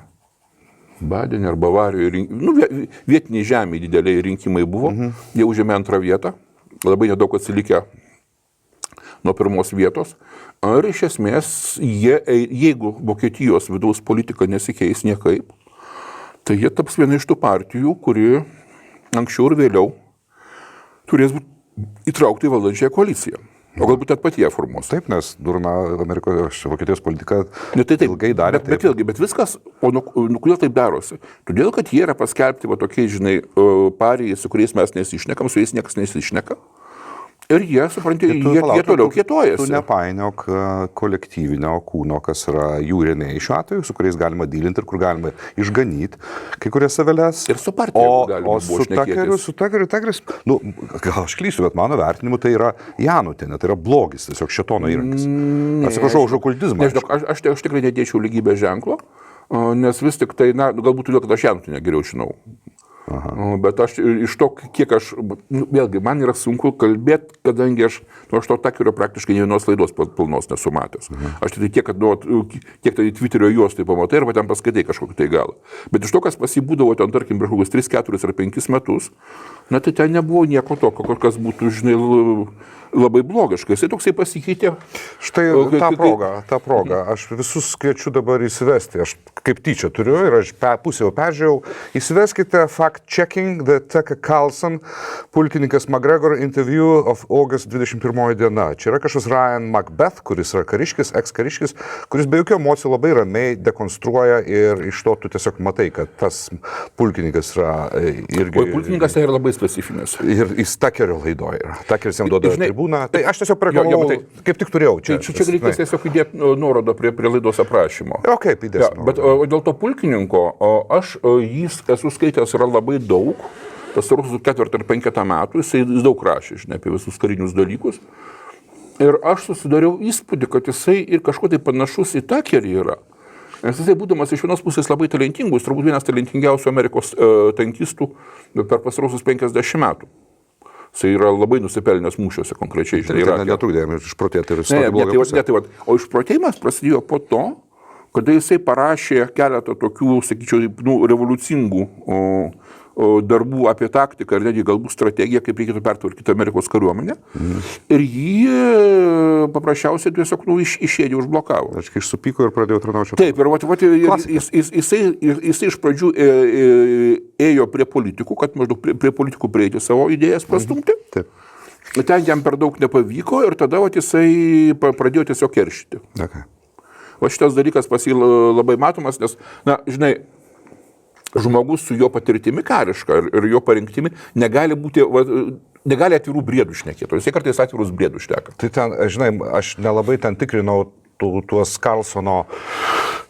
Badenė ar Bavarijoje, vietiniai žemė dideliai rinkimai buvo, jie užėmė antrą vietą, labai nedaug atsilikę nuo pirmos vietos. Ir iš esmės, jeigu Vokietijos vidaus politika nesikeis niekaip, tai jie taps viena iš tų partijų, kuri anksčiau ir vėliau turės būti įtraukti į valdančiąją koaliciją. O galbūt net patie formuos. Taip, nes durna Vokietijos politika taip, ilgai darė. Bet viskas, kodėl taip darosi? Todėl, kad jie yra paskelbti tokiais, žinai, parijai, su kuriais mes nesišnekam, su jais niekas nesišneka. Ir jie, supranti, jie toliau kietojasi. Tu nepainiok kolektyvinio kūno, kas yra jų rėmėjai šiuo atveju, su kuriais galima dylinti ir kur galima išganyti kai kurias savelės. Ir su partija galima buvo šnekėtis. Su Takeris, gal aš klysiu, bet mano vertinimu tai yra Janutinė, tai yra blogis, tiesiog šėtono įrankis. Atsiprašau už okultizmą. Aš tikrai nedėčiau lygybės ženklo, nes vis tik tai, galbūt todėl, kad aš Janutinę geriau žinau. Bet aš iš to, kiek aš, vėlgi, man yra sunku kalbėti, kadangi aš to Takerio praktiškai ne vienos laidos pilnos nesu matęs. Aš tik tiek, kad kiek tai Twitterio juostai pamatai ir ten paskaitai kažkokį tai galą. Bet iš to, kas pasibūdavo ten, tarkim, prieš kokius 3, 4 ar 5 metus, tai ten nebuvo nieko tokio, kas būtų, žinai, labai blogiškai. Jisai toksai pasikeitė. Štai tą progą. Aš visus kviečiu dabar įsivesti. Aš kaip tyčia turiu ir aš pusę jau peržiūrėjau. Įsiveskite fact-checking the Tucker Carlson pulkininkas McGregor interview of August 21 diena. Čia yra kažkas Ryan Macbeth, kuris yra kariškis, eks-kariškis, kuris be jokių emocijų labai ramiai dekonstruoja ir iš to tu tiesiog matai, kad tas pulkininkas yra irgi... Pulkininkas tai yra labai specifinis. Ir jis Takerio laidoje yra. Takeris jam duoda tribūną. Tai aš tiesiog pregalavau, kaip tik turėjau čia. Čia reikės tiesiog įdėti nuorodą prie laidos aprašymo. Kaip įdėsiu. Bet dėl to pulkininko, aš jį esu skaitęs yra labai daug, pastaruosius 4 ar 5 metų, jis daug rašė, žinai, apie visus karinius dalykus. Ir aš susidariau įspūdį, kad jisai ir kažkuo tai panašus į Takerį yra. Nes jisai būdamas iš vienos pusės labai talentingus, turbūt vienas talentingiausių Amerikos tankistų per pastaruosius 50 metų. Jisai yra labai nusipelnęs mūšiuose konkrečiai. Tai netrukdė išprotėti ir stoti blogą pusę. O išprotėjimas prasidėjo po to, kada jisai parašė keletą tokių, sakyčiau, revoliucingų darbų apie taktiką ir netgi galbūt strategiją, kaip reikėtų pertvarkyti Amerikos kariuomenę. Ir jį paprasčiausiai tiesiog išėdė, užblokavo. Aš išsupyko ir pradėjau tarnauti. Taip, ir jisai iš pradžių ėjo prie politikų, kad maždaug prie politikų prieiti savo idėjas pastumti. Taip. Ten jam per daug nepavyko ir tada jisai pradėjo tiesiog keršyti. Okay. Šitas dalykas pas jį labai matomas, nes, žinai, žmogus su jo patirtimi kariška ir jo parinktimi negali atvirų briedų šnekėti. Jisai kartais atvirus briedų šneka. Tai ten, žinai, aš nelabai ten tikrinau tuos Carlsono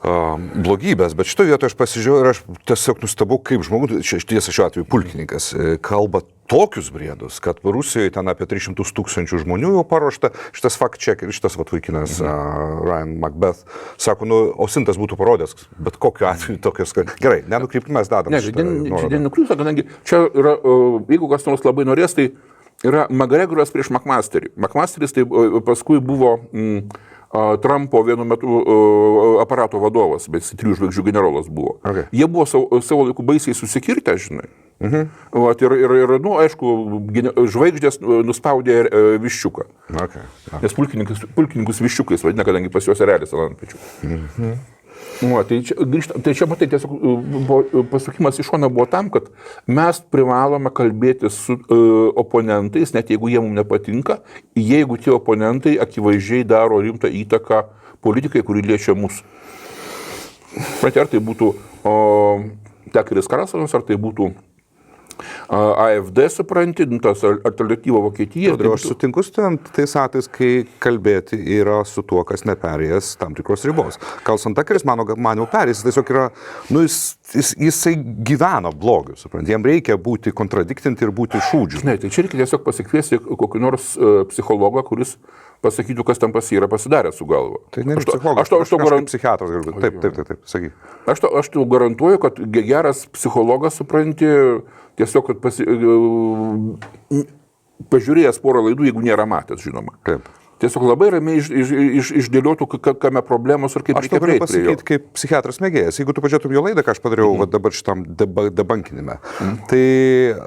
blogybės, bet šitoje vietoje aš pasižiūrėjau ir aš tiesiog nustebau, kaip žmogus, šiuo atveju pulkininkas, kalba tokius briedus, kad Rusijoje ten apie 300 000 žmonių jau paruošta, šitas fact-check ir šitas vaikinas Ryan Macbeth, sako, Osintas būtų parodęs, bet kokiu atveju tokios, gerai, nenukrypkime, mes dadam šitą nuorodą. Čia nenukrypsta, kadangi čia yra, jeigu kas nors labai norės, tai yra McGregoras prieš McMasterį. McMasteris tai paskui buvo Trumpo vienu metu aparato vadovas, bet 3 žvaigždžių generolas buvo. Okay. Jie buvo savo laiku baisiai susikirtę, žinai. Ir aišku, žvaigždės nuspaudė viščiuką. Okay. Nes pulkininkus viščiukais vadina, kadangi pas juos erelis ant pečių. Tai čia matai, tiesiog pasukimas iš šono buvo tam, kad mes privalome kalbėti su oponentais, net jeigu jie mums nepatinka, jeigu tie oponentai akivaizdžiai daro rimtą įtaką politikai, kuri liečia mus. Ar tai būtų Takeris Karlsonas, ar tai būtų AfD, supranti, tas alternatyva Vokietija. Todėl aš sutinku su tais atvejais, kai kalbėti yra su tuo, kas neperėjęs tam tikros ribos. Karlson Takeris, mano maniau, perėjęs, tiesiog yra, jisai gyvena blogiu, supranti, jam reikia būti kontradiktinti ir būti šūdžiu. Ne, tai čia reikia tiesiog pasikviesti kokį nors psichologą, kuris pasakytų, kas tam yra pasidaręs su galva. Tai nėra psichologas, aš psichiatras galiu būti. Taip, sakyk. Aš tau garantuoju, kad geras psichologas, supranti, tiesiog, kad pažiūrėjęs porą laidų, jeigu nėra matęs, žinoma. Taip. Tiesiog labai ramiai išdėliotų, kame problemos ir kaip reikia prieiti prie jo. Aš noriu pasakyti, kaip psichiatras mėgėjas. Jeigu tu pažiūrėtum jo laidą, ką aš padariau dabar šitam debankinime, tai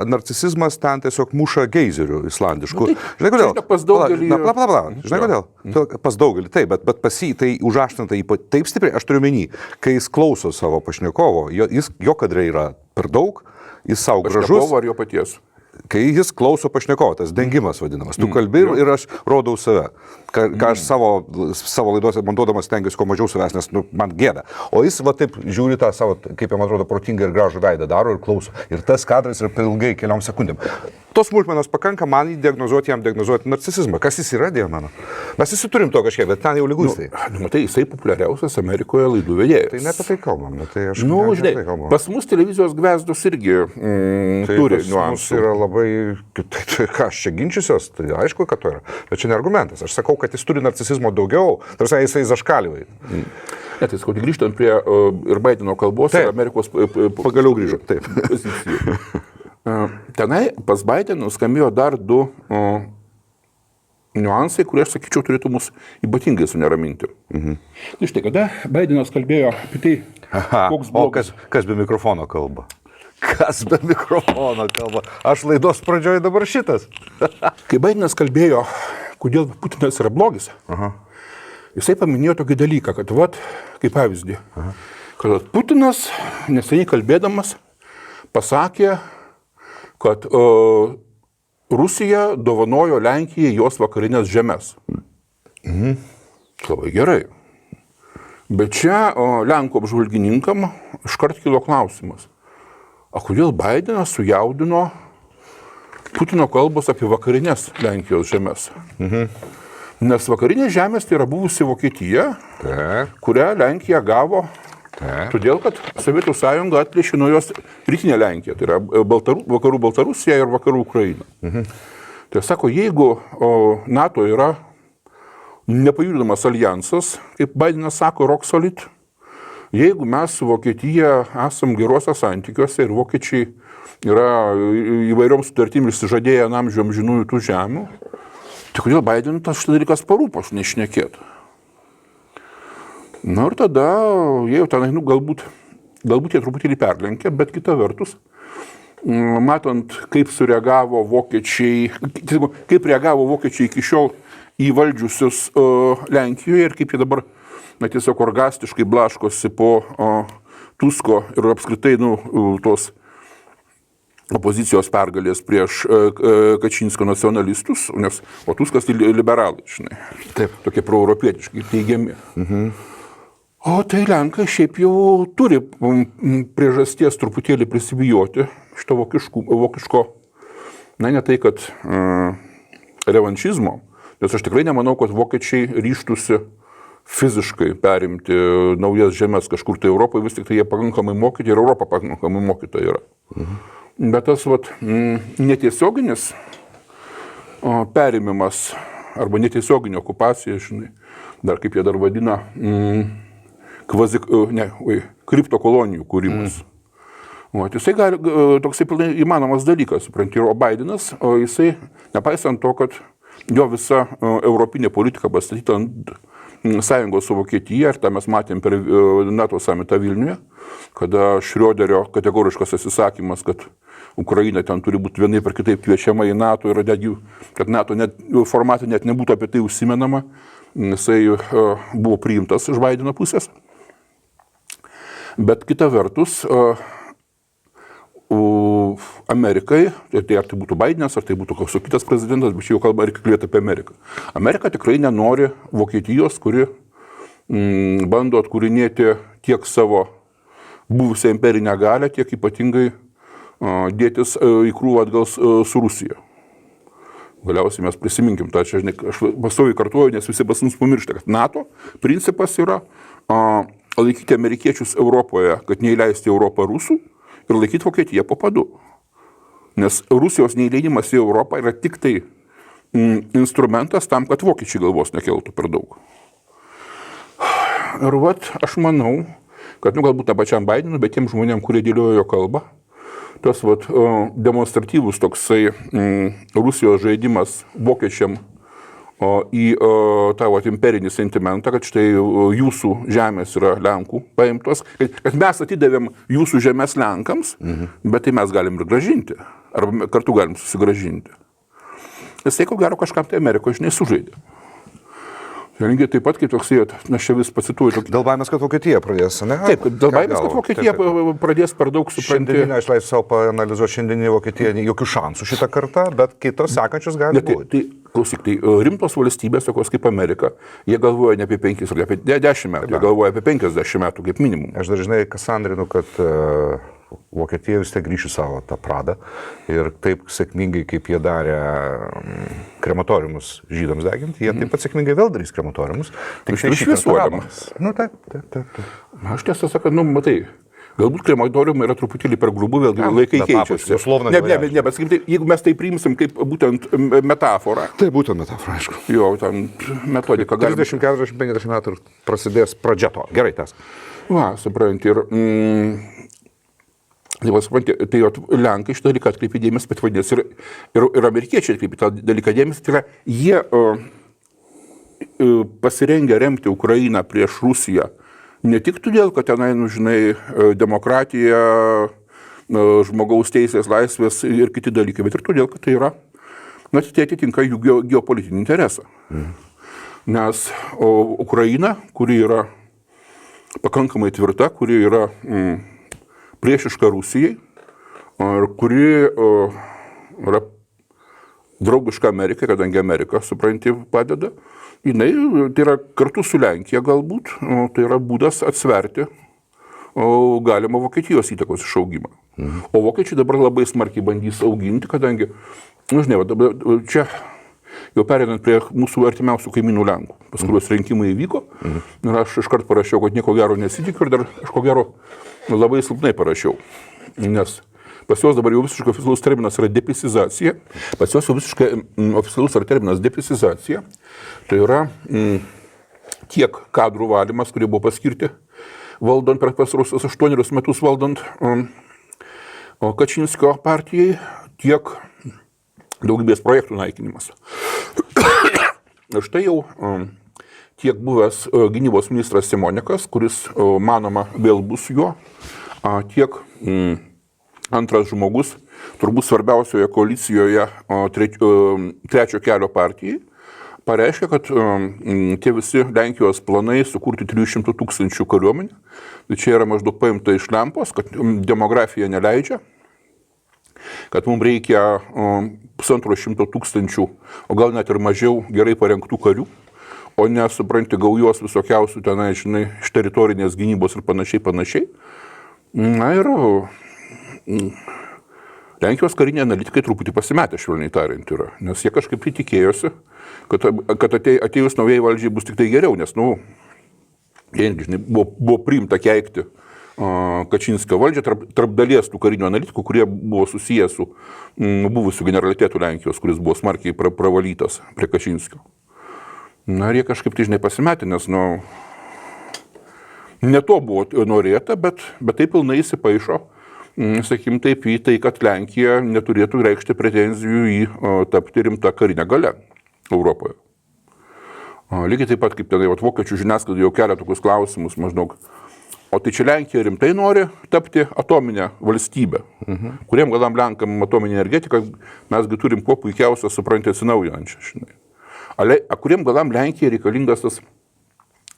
narcisizmas ten tiesiog muša geizerių islandiškų. Žinai kodėl? Pas daugelį. Žinai kodėl? Pas daugelį, taip, bet pas jį tai užaštinta taip stipriai, aš turiu menį, kai jis klauso savo pašnekovo, jo kadrai yra per daug, jis savo gražus. Pašnekovo ar jo paties? Kai jis klauso pašnekovo, tas dengimas vadinamas. Tu kalbi ir aš rodau save. Ką aš savo laidose montuodamas stengiuosi kuo mažiau savęs, nes man gėda. O jis va taip žiūri tą savo, kaip jam atrodo, protingą ir gražų veidą daro ir klauso. Ir tas kadras yra per ilgai keliom sekundėm. Tos smulkmenos pakanka man jam diagnozuoti narcisizmą. Kas jis yra, Dieve mano? Mes visi turim to kažkiek, bet ten jau lygūstai. Tai jisai populiariausias Amerikoje laidų vedėjas. Tai ne apie tai kalbam. Tai aš žinai, pas mus televizijos gviazdos irgi turi niuansų. Yra labai, tai ką aš čia ginčiusios, tai aišku, kad to yra. Bet čia ne argumentas. Aš sakau, kad jis turi narcisizmo daugiau, tarsi jisai zaškalivai. Ne, tai sakau, grįžtant prie ir Baideno kalbos, ir Amerikos pagaliau grįžo. Taip. Tenai pas Baideną skambėjo dar du niuansai, kurie, aš sakyčiau, turėtų mus ypatingai suneraminti. Tai štai, kada Baidenas kalbėjo apie tai, koks blogas. Kas be mikrofono kalba? Kas be mikrofono kalba? Aš laidos pradžioje dabar šitas. Kai Baidenas kalbėjo, kodėl Putinas yra blogis, jisai paminėjo tokį dalyką, kad, kaip pavyzdį, kad Putinas neseniai kalbėdamas pasakė, kad Rusija dovanojo Lenkijai jos vakarinės žemės. Labai gerai. Bet čia Lenkų apžvalgininkam iškart kilo klausimas. O kodėl Baidenas sujaudino Putino kalbos apie vakarinės Lenkijos žemės? Nes vakarinės žemės tai yra buvusi Vokietija, kurią Lenkija gavo todėl, kad Sovietų sąjunga atplėšė nuo jos rytinę Lenkiją, tai yra vakarų Baltarusiją ir vakarų Ukrainą. Tai sako, jeigu NATO yra nepajudinamas alijansas, kaip Baidenas sako, rock solid, jeigu mes su Vokietija esam geruose santykiuose ir vokiečiai yra įvairiom sutartim išsižadėję amžių amžinųjų tų žemių, tai kodėl Baidenas tas dalykas parūpos nešnekėtų? Na ir tada, jie jau ten, galbūt jie truputėlį perlenkė, bet kita vertus, matant, kaip reagavo vokiečiai iki šiol įvaldžiusius Lenkijoje ir kaip jie dabar tiesiog orgastiškai blaškosi po Tusko ir apskritai tos opozicijos pergalės prieš Kačinskio nacionalistus, o Tuskas tai liberalai, žinai, tokie proeuropietiškai teigiami. O tai Lenkai šiaip jau turi priežasties truputėlį prisibijoti šito vokiško, ne tai, kad revanšizmo, nes aš tikrai nemanau, kad vokiečiai ryžtųsi fiziškai perimti naujas žemės kažkur tai Europoje, vis tik tai jie pakankamai mokyti ir Europa pakankamai mokyta yra. Bet tas netiesioginis perimimas arba netiesioginė okupacija, žinai, dar kaip jie dar vadina, kriptokolonijų kūrimas. Jisai toksai pilnai įmanomas dalykas, supranti, o Baidenas, jisai, nepaisant to, kad jo visa europinė politika pastatyta ant sąjungos su Vokietija, ir tą mes matėm per NATO samitą Vilniuje, kada Šrioderio kategoriškas atsisakymas, kad Ukraina ten turi būti vienaip ar kitaip kviečiama į NATO ir netgi, kad NATO formatė net nebūtų apie tai užsimenama, jisai buvo priimtas iš Baideno pusės. Bet kita vertus, Amerikai, tai ar tai būtų Baidenas, ar tai būtų koks kitas prezidentas, bet čia jau kalba ir kalbėti apie Ameriką. Amerika tikrai nenori Vokietijos, kuri bando atkūrinėti tiek savo buvusią imperinę galę, tiek ypatingai dėtis į krūvą atgal su Rusija. Galiausiai mes prisiminkim tą, čia, žinai, aš pastoviai kartuoju, nes visi pas mums pamiršta, kad NATO principas yra laikyti amerikiečius Europoje, kad neįleisti Europą rusų ir laikyti Vokietiją po padu. Nes Rusijos neįleidimas į Europą yra tik tai instrumentas tam, kad vokiečiai galvos nekeltų per daug. Ir vat, aš manau, kad, galbūt tą pačiam Bidenui, bet tiem žmonėm, kurie dėliojo kalbą, tas vat, demonstratyvus toksai Rusijos žaidimas vokiečiam į tą vat, imperinį sentimentą, kad štai jūsų žemės yra Lenkų paimtos, kad mes atidavėm jūsų žemės Lenkams, bet tai mes galim ir gražinti, arba kartu galim susigražinti. Jis tai, ko gero, kažkam tai Amerikoje, žinai, sužaidė. Lygiai taip pat, kaip toksai, aš čia vis pacituoju. Dėl baimės, kad Vokietija pradės, ne? Taip, dėl baimės, kad Vokietija pradės per daug supranti. Šiandieninę, aš leisiu savo paanalizuoti šiandieninį Vokietiją, jokių šansų šitą kartą, bet kitos sekančios gali būti. Tai, klausyk, tai rimtos valstybės, tokios kaip Amerika, jie galvoja ne apie 5 ar apie 10 metų, jie galvoja apie 50 metų kaip minimum. Aš dažnai kasandrinu, kad Vokietija vis tiek grįš į savo tą pradą ir taip sėkmingai, kaip jie darė krematoriumus žydams deginti, jie taip pat sėkmingai vėl darys krematoriumus. Tik šviesuodamas. Nu, taip. Aš tiesą sakant, matai, galbūt krematoriumai yra truputėlį per grubu, vėlgi laikai keičiasi. Ne, bet jeigu mes tai priimsim kaip būtent metaforą. Tai būtent metafora, aišku. Jo, ten metodika. 30, 40, 50 metų prasidės pradžia to. Gerai, tas. Va, supranti, tai Lenkai šitą dalyką atkreipė dėmesį, bet vadinasi ir amerikiečiai atkreipė tą dalyką dėmesį, tai yra jie pasirengę remti Ukrainą prieš Rusiją ne tik todėl, kad tenai, žinai, demokratija, žmogaus teisės, laisvės ir kiti dalykai, bet ir todėl, kad tai yra, tai atitinka jų geopolitinį interesą. Nes Ukraina, kuri yra pakankamai tvirta, kuri yra priešiška Rusijai, ir kuri yra draugiška Amerikai, kadangi Amerika, supranti, padeda, jinai, tai yra kartu su Lenkija galbūt, tai yra būdas atsverti galima Vokietijos įtakos išaugimą. O vokiečiai dabar labai smarkiai bandys auginti, kadangi, žinai, čia jau pereinant prie mūsų artimiausių kaimynų Lenkų, pas kuriuos rinkimai įvyko, ir aš iškart parašiau, kad nieko gero nesitikiu ir dar aš ko gero labai silpnai parašiau, nes pas juos dabar jau visiškai oficialus terminas yra depisizacija, pas juos jau visiškai oficialus terminas depisizacija, tai yra tiek kadrų valymas, kurie buvo paskirti valdant per pastaruosius 8 metus valdant Kačinskio partijai, tiek daugybės projektų naikinimas. Ir štai jau tiek buvęs gynybos ministras Simonikas, kuris manoma vėl bus juo, tiek antras žmogus, turbūt svarbiausioje koalicijoje trečio kelio partijai, pareiškia, kad tie visi Lenkijos planai sukurti 300 000 kariuomenę, tai čia yra maždaug paimta iš lempos, kad demografija neleidžia, kad mums reikia 150 000, o gal net ir mažiau gerai parengtų karių, o nesupranti gaujos visokiausių tenai, žinai, iš teritorinės gynybos ir panašiai. Na ir Lenkijos kariniai analitikai truputį pasimetę, švelniai tariant, yra, nes jie kažkaip tai tikėjosi, kad atėjus naujai valdžiai bus tik tai geriau, nes, žinai, buvo priimta keikti Kačinskio valdžią tarp dalies tų karinių analitikų, kurie buvo susijęs su buvusiu generalitetu Lenkijos, kuris buvo smarkiai pravalytas prie Kačinskio. Na, ir jie kažkaip tai, žinai, pasimetė, nes, ne to buvo norėta, bet tai pilnai įsipaišo, sakykim taip, į tai, kad Lenkija neturėtų reikšti pretenzijų į tapti rimtą karinę galę Europoje. Lygiai taip pat, kaip tenai, vokiečių žiniasklaida jau kelia tokius klausimus maždaug, o tai čia Lenkija rimtai nori tapti atominę valstybę, kuriem galam Lenkam atominė energetika, mesgi turim kuo puikiausią, supranti, atsinaujinančią, žinai. Kuriem galam Lenkija reikalingas tas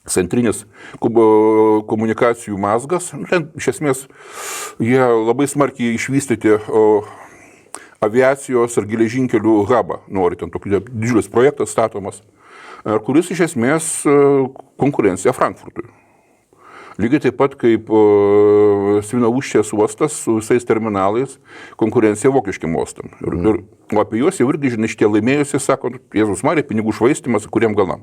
centrinis komunikacijų mazgas. Ten, iš esmės, jie labai smarkiai išvystyti aviacijos ir geležinkelių hubą. Nori, ten toks didžiulis projektas statomas, kuris iš esmės konkurencija Frankfurtui. Lygiai taip pat kaip Svinaūščias uostas su visais terminalais konkurencija vokiškim uostam. O apie juos jau irgi, žinai, šitie laimėjusi, sako, Jėzus Marija, pinigų švaistimas, kuriem galam.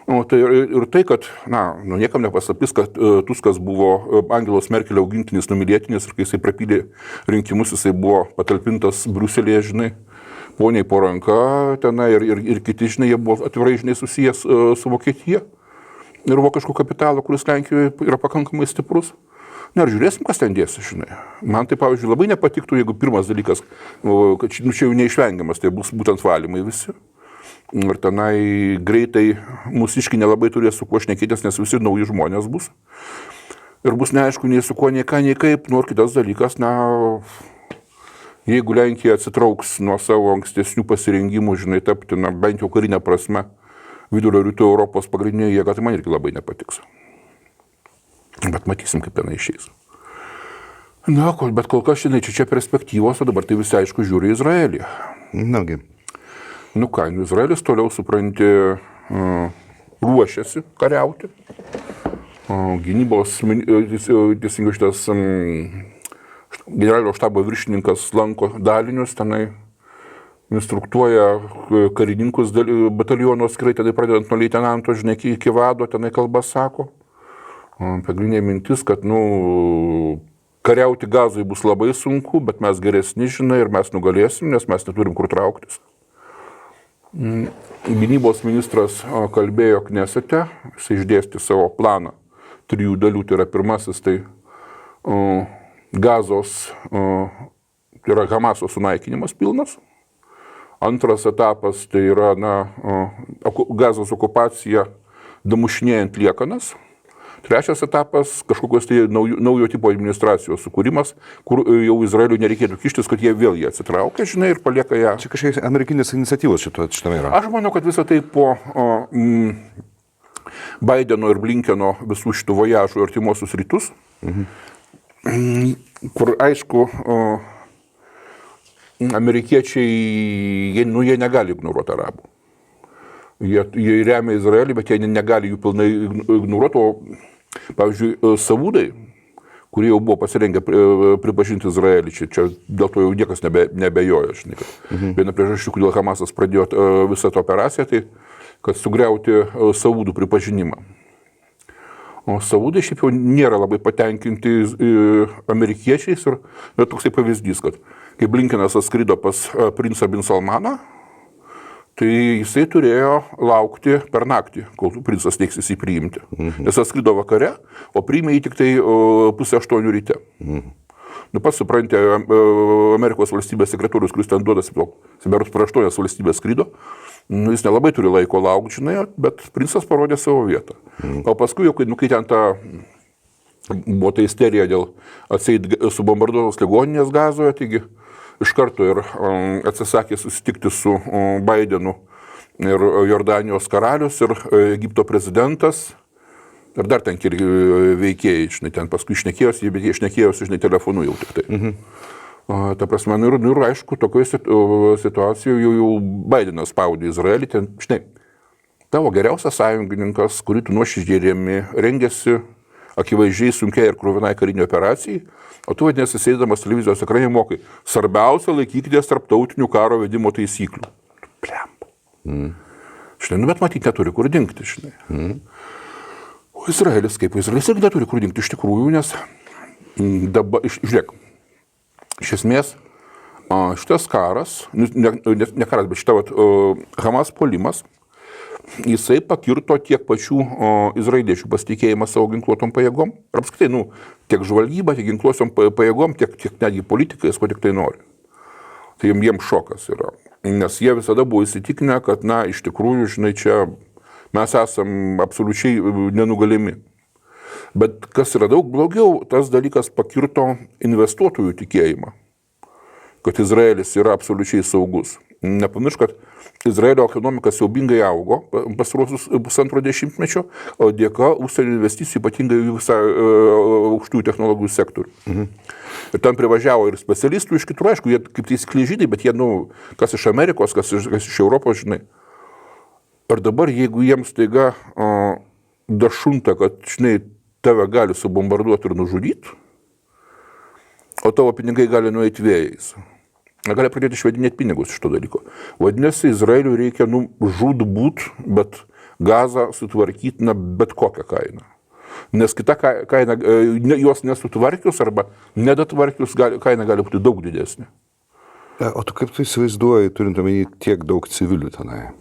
O tai ir tai, kad, niekam nepaslaptis, kad Tuskas buvo Angelos Merkelio augintinis, numylėtinis ir kai jisai prapylė rinkimus, jisai buvo patalpintas Briuselėje, žinai, poniai po ranka tenai ir kiti, žinai, jie buvo atvirai, žinai, susijęs su Vokietija ir vokiško kapitalo, kuris Lenkijoje yra pakankamai stiprus. Ir žiūrėsim, kas ten dėsi, žinai. Man tai, pavyzdžiui, labai nepatiktų, jeigu pirmas dalykas, kad čia jau neišvengiamas, tai bus būtent valymai visi. Ir tenai greitai mūsiškai nelabai turės su kuo šnekėtis, nes visi nauji žmonės bus. Ir bus neaišku nei su kuo, nei ką, nei kaip. Ir kitas dalykas, jeigu Lenkija atsitrauks nuo savo ankstesnių pasirengimų, žinai, tapti, bent jau karinę prasme, vidurio rytų Europos pagrindinė jėga, tai man irgi labai nepatiks. Bet matysim, kaip ten išeis. Bet kol kas, žinai, čia perspektyvos, o dabar tai visi aišku žiūri į Izraelį. Nagi. Izraelis toliau, supranti, ruošiasi kariauti. Gynybos, teisingai šitas generalinio štabo viršininkas lanko dalinius, tenai instruktuoja karininkus bataliono skirai, tenai pradedant nuo leitenanto, žinai, iki vado, tenai kalbas sako. Pagrindinė mintis, kad, kariauti Gazoj bus labai sunku, bet mes geresni, žinai, ir mes nugalėsim, nes mes neturim kur trauktis. Gynybos ministras kalbėjo Knesete, jis išdėstė savo planą 3 dalių, tai yra pirmasis, tai Gazos, tai yra Hamaso sunaikinimas pilnas. Antras etapas, tai yra Gazos okupacija damušinėjant liekanas. Trečias etapas, kažkokios tai naujo tipo administracijos sukūrimas, kur jau Izraeliui nereikėtų kištis, kad jie vėl jie atsitraukia, žinai, ir palieka ją. Čia kažkiek amerikinės iniciatyvos šitame yra. Aš manau, kad visą tai po Baideno ir Blinkeno visų šitų vojažų artimuosius rytus, kur, aišku, amerikiečiai, jie negali ignoruoti arabų. Jie remia Izraelį, bet jie negali jų pilnai ignoruoti, o, pavyzdžiui, savudai, kurie jau buvo pasirengę pripažinti Izraelį, čia dėl to jau niekas nebejoja, žinai, kad viena priežasčių, kodėl Hamasas pradėjo visą tą operaciją, tai kad sugriauti savudų pripažinimą. O savudai šiaip jau nėra labai patenkinti amerikiečiais ir toksai pavyzdys, kad kai Blinkenas atskrido pas princą bin Salmaną, tai jisai turėjo laukti per naktį, kol princas teiksis jį priimti. Nes atskrido vakare, o priėmė jį tik tai 7:30 ryte. Pats suprantė, Amerikos valstybės sekretorius, kuris ten duoda, berods per 8 valstybės skrydo, jis nelabai turi laiko laukti, žinai, bet princas parodė savo vietą. O paskui, kai ten buvo ta isterija dėl atseit subombarduotos ligoninės Gazoje, taigi iš karto ir atsisakė susitikti su Baidenu ir Jordanijos karalius ir Egipto prezidentas ir dar ten keli veikėjai, žinai, ten paskui šnekėjosi, bet jie šnekėjosi, žinai, telefonu jau tik tai. Ta prasme, ir aišku, tokioje situacijoje jau Baidenas spaudė Izraelį, ten, žinai, tavo geriausias sąjungininkas, kurį tu nuoširdžiai remi, rengėsi akivaizdžiai sunkiai ir kruvinai kariniai operacijai, o tu vadinasi, sėdamas televizijos ekrane mokai, svarbiausia laikykitės tarptautinių karo vedimo taisyklių. Plemp. Žinai, bet matyti neturi kur dingti, žinai. O Izraelis irgi neturi kur dingti iš tikrųjų, nes dabar, žiūrėk, iš esmės, šitas karas, ne karas, bet šita Hamas puolimas, jisai pakirto tiek pačių izraeliečių pasitikėjimą savo ginkluotom pajėgom. Ir apskritai, tiek žvalgyba, tiek ginkluosiom pajėgom, tiek netgi politikais, ko tik tai nori. Tai jiems šokas yra. Nes jie visada buvo įsitikinę, kad, iš tikrųjų, žinai, čia mes esam absoliučiai nenugalimi. Bet kas yra daug blogiau, tas dalykas pakirto investuotojų tikėjimą, kad Izraelis yra absoliučiai saugus. Nepamiršk, kad Izraelio ekonomika siaubingai augo pastaruosius 1,5 dešimtmečio, o dėka užsienio investicijų, ypatingai visą aukštųjų technologijų sektorių. Ir ten privažiavo ir specialistų iš kitur, aišku, jie kaip taisyklė žydai, bet jie, kas iš Amerikos, kas iš Europos, žinai. Ir dabar, jeigu jiems taiga dašunta, kad, žinai, tave gali subombarduoti ir nužudyti, o tavo pinigai gali nueiti vėjais. Gali pradėti išvedinėti pinigus iš to dalyko. Vadinasi, Izraeliui reikia žūtbūt, bet Gazą sutvarkyti bet kokią kainą. Nes kita kaina, jos nesutvarkius arba nedatvarkius, kaina gali būti daug didesnė. O tu kaip tu įsivaizduoji, turint omeny tiek daug civilių tenai?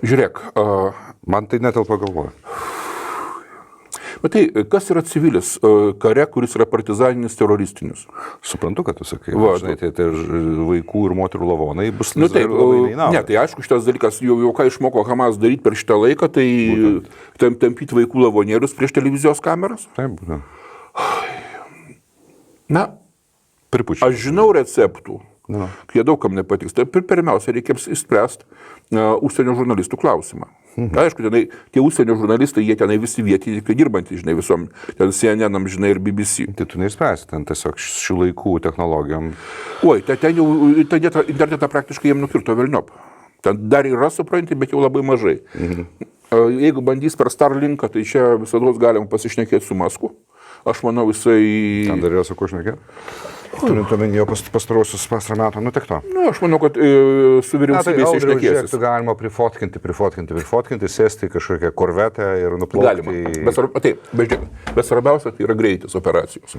Žiūrėk. Man tai netelpa galvoje. Bet tai, kas yra civilis kare, kuris yra partizaninis, teroristinis? Suprantu, kad tu sakai, žinai, tai vaikų ir moterų lavonai bus taip, ne, tai aišku, šitas dalykas, jau ką išmoko Hamas daryti per šitą laiką, tai tampyti vaikų lavonėlius prieš televizijos kameras. Taip, būtent. Na, aš žinau receptų, jie daugam nepatiks. Tai pirmiausia, reikia išspręsti užsienio žurnalistų klausimą. Aišku, tie užsienio žurnalistai, jie tenai visi vietiniai, dirbantys, žinai, visom, ten CNN, žinai, ir BBC. Tai tu neišspręsi, ten tiesiog šių laikų technologijom. Oi, ten jau internetą praktiškai jiem nukirto velniop. Ten dar yra, supranti, bet jau labai mažai. Jeigu bandys per Starlinką, tai čia visados galim pasišnekėti su Masku. Aš manau, jisai... Ten dar yra su kuo šnekėti? Turint omeny jo pastarosius pastarą metą, nu tik to. Aš manau, kad su vyriausybės išnekėsis. Tai galima prifotkinti, sėsti į kažkokią korvetę ir nuplaukti. Galima, bet svarbiausia tai yra greitis operacijos.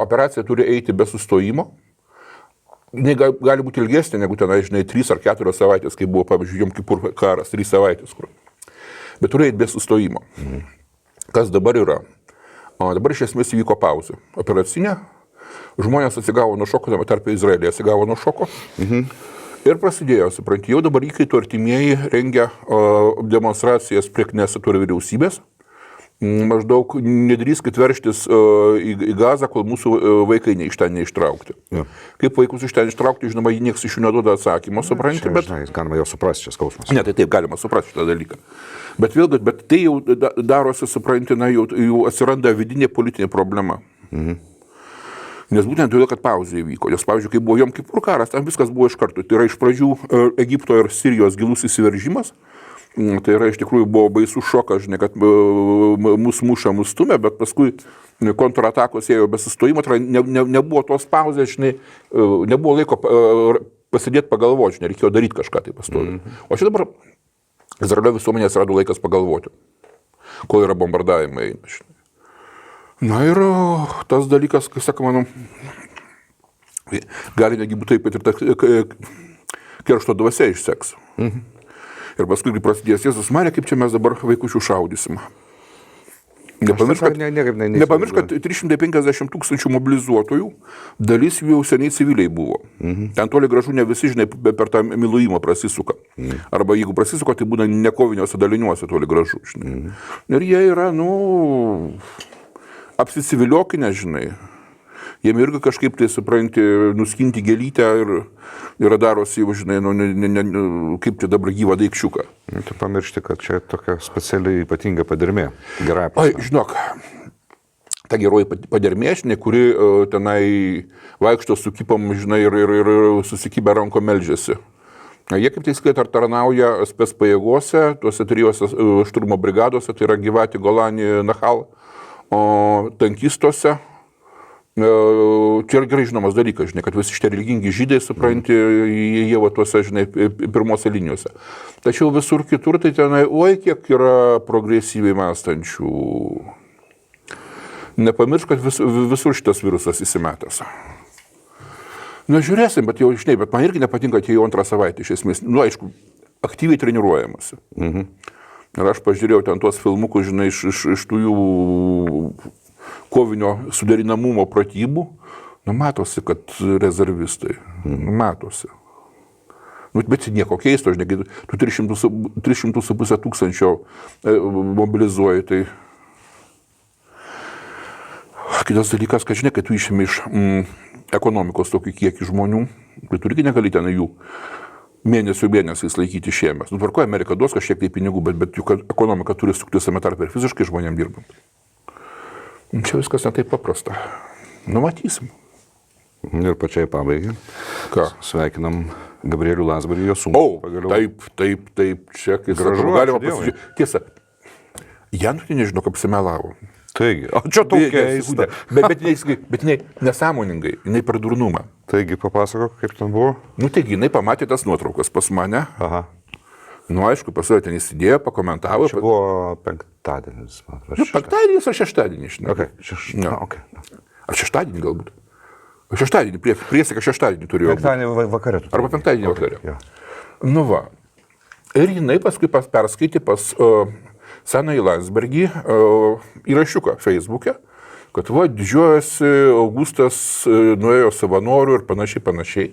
Operacija turi eiti be sustojimo. Gali būti ilgesnė negu ten, žinai, 3 ar 4 savaitės, kai buvo, pavyzdžiui, Jom Kipur karas, 3 savaitės. Bet turi eiti be sustojimo. Kas dabar yra? Dabar iš esmės įvyko pauzė operacinė. Žmonės atsigavo nuo šoko, tame tarpe Izraelį atsigavo nuo šoko. Ir prasidėjo, supranti, jau dabar įkaitų artimieji rengia demonstracijas prie Kneseto ir vyriausybės. Maždaug nedrįskit verštis į Gazą, kol mūsų vaikai iš ten neištraukti. Kaip vaikus iš ten ištraukti, žinoma, niekas iš jų neduoda atsakymo, supranti, bet... Galima jau suprasti, čia skausmas. Ne, tai taip, galima suprasti šitą dalyką. Bet vėlgi, bet tai jau darosi, supranti, jau atsiranda vidinė politinė problema. Nes būtent todėl, kad pauzė įvyko. Nes, pavyzdžiui, kai buvo Jom Kipur karas, tam viskas buvo iš karto. Tai yra iš pradžių Egipto ir Sirijos gilus įsiveržimas. Tai yra iš tikrųjų buvo baisus šokas, žinai, kad mus muša, mus stumia, bet paskui kontratakos ėjo be sustojimo, tai nebuvo tos pauzės, žinai, nebuvo laiko pasidėti pagalvoti, žinai, reikėjo daryti kažką tai pastovi. O čia dabar Izraelio visuomenės rado laikas pagalvoti, kol yra bombardavimai eina, žinai. Na ir tas dalykas, kai sakoma, gali negi būti taip, kad ir ta keršto dvasia išseks. Ir paskui prasidės Jėzus Marija, kaip čia mes dabar vaikučių šaudysim. Nepamiršk, kad 350 000 mobilizuotojų, dalis jų jau seniai civiliai buvo. Ten toli gražu ne visi, žinai, per tą miluimą prasisuka. Arba jeigu prasisuka, tai būna nekoviniuose daliniuose toli gražu, žinai. Ir jie yra, apsiciviliokinę, žinai. Jiem irgi kažkaip tai, supranti, nuskinti gėlytę ir yra darosi, žinai, kaip čia dabar gyvą daikščiuką. Tu pamiršti, kad čia tokia specialiai ypatinga padermė. Gerai pasakė. Ai, žinok, ta geroji padermė, žinai, kuri tenai vaikšto su kipom, žinai, ir susikibę ranko meldžiasi. Jie kaip taisyklė tarnauja spec pajėgose, tuose 3 šturmo brigadose, tai yra Givati, Golani, Nahal, o tankistuose. Čia yra gerai žinomas dalykas, žinai, kad visi šitie religingi žydai, supranti, jie va tuose, žinai, pirmose linijose. Tačiau visur kitur tai tenai, kiek yra progresyviai mąstančių. Nepamiršk, kad visur šitas virusas įsimetęs. Na, žiūrėsim, bet jau, žinai, bet man irgi nepatinka, kad jau 2 savaitę iš esmės, aišku, aktyviai treniruojamasi. Ir aš pažiūrėjau ten tuos filmukus, žinai, iš tų jų kovinio suderinamumo pratybų, matosi, kad rezervistai, matosi. Bet nieko keisto, žinai, tu 300,5 tūkstančio mobilizuoji, tai kitas dalykas, kad žinai, kad tu išimi iš ekonomikos tokį kiekį žmonių, tai tu irgi negali ten jų mėnesiais laikyti šiemes. Tvarkoja, Amerika duos kažkiek tai pinigų, bet juk ekonomika turi suktis tame tarpe ir fiziškai žmonėm dirbant. Čia viskas netaip paprasta. Numatysim. Ir pačiai pabaigai. Ką? Sveikinam Gabrielių Landsbergį, jo sūnų. Taip, čia, kai gražu, galima pasižiūrėti. Tiesa, Janutė, nežinau, kaip apsimelavo. Taigi, o čia tokia keista. Bet jinai nesąmoningai, jinai per durnumą. Taigi, papasakok, kaip ten buvo. Nu, taigi, jinai pamatė tas nuotraukas pas mane. Aha. Nu, aišku, paskui ten įsidėjo, pakomentavo. Čia buvo penktadienis, man atrodo. Nu, penktadienis ar šeštadienis, žinai. Okay. Okay. Ar šeštadienį galbūt. Šeštadienį, priesaiką šeštadienį turėjau. Penktadienį vakare. Arba penktadienį vakare. Ja. Nu va. Ir jinai paskui perskaitė pas Senąjį Landsbergį įrašiuką Facebook'e, kad va, didžiuojasi Augustas nuėjo savanorių ir panašiai.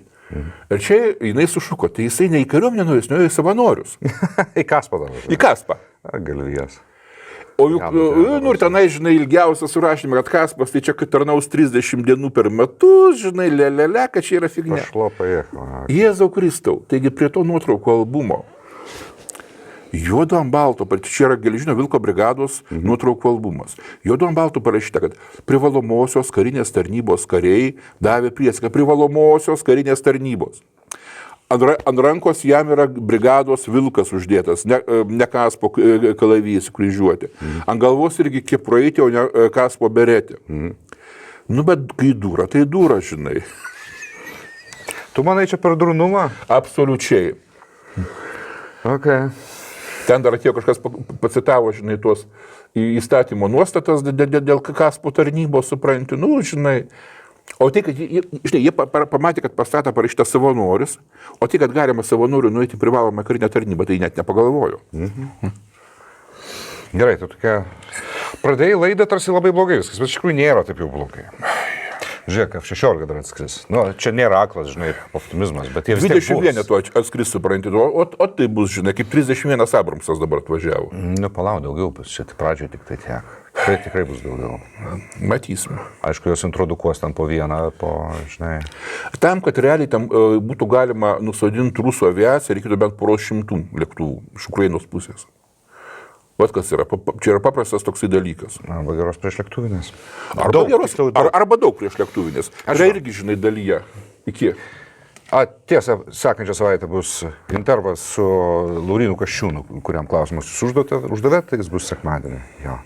Ir čia jinai sušuko, tai jisai ne į kariuomenę nuėjo į savanorius. Į Kaspą dabar. Į Kaspą. Galvijas. O juk, nu ir tenai, žinai, ilgiausias surašymą, kad Kaspas, tai čia tarnaus 30 dienų per metus, žinai, lelele, kad čia yra fignia. Pašlo, pajėkau. Jėzau Kristau, taigi prie to nuotraukų albumo. Juodu ant balto, čia yra Geležinio Vilko brigados nuotraukų albumas. Juodu ant balto parašyta, kad privalomosios karinės tarnybos kariai davė priesaiką privalomosios karinės tarnybos. Ant rankos jam yra brigados vilkas uždėtas, ne Kaspo kalavijas kryžiuoti. Ant galvos irgi kepuraitė, o ne Kaspo beretė. Nu, bet kai dūra, tai dūra, žinai. Tu manai čia per durnumą? Absoliučiai. Okay. Ten dar atėjo kažkas pacitavo, žinai, tuos įstatymo nuostatas dėl Kaspo tarnybos, supranti, nu, žinai. O tai, kad jie pamatė, kad pastatą parašyta savanorius, o tai, kad galima savanorių nueiti privalomą karinę tarnybą, tai net nepagalvojo. Gerai, tu tokia... Pradėjai laidą tarsi labai blogai viskas, bet iš tikrųjų nėra taip jau blogai. Žiūrėk, F-16 dar atskris. Nu, čia nėra aklas, žinai, optimizmas, bet jie vis tiek 21 to atskris, supranti, o tai bus, žinai, kaip 31 Abramsas dabar atvažiavo. Nu, palauk, daugiau bus, čia pradžioje tik tai tiek. Tai tikrai bus daugiau. Matysime. Aišku, jos introdukuos ten po vieną, žinai. Tam, kad realiai tam būtų galima nusodinti rusų aviaciją, reikėtų bent poros šimtų lėktuvų iš Ukrainos pusės. Vat kas yra, čia yra paprastas toksai dalykas. Arba geros priešlėktuvinės. Arba daug priešlėktuvinės. Ar irgi, žinai, dalyje. Iki. Tiesa, sekančią savaitę bus intervas su Laurynu Kasčiūnu, kuriam klausimus jūs uždavėte, tai jis bus sekmadienį. Jo.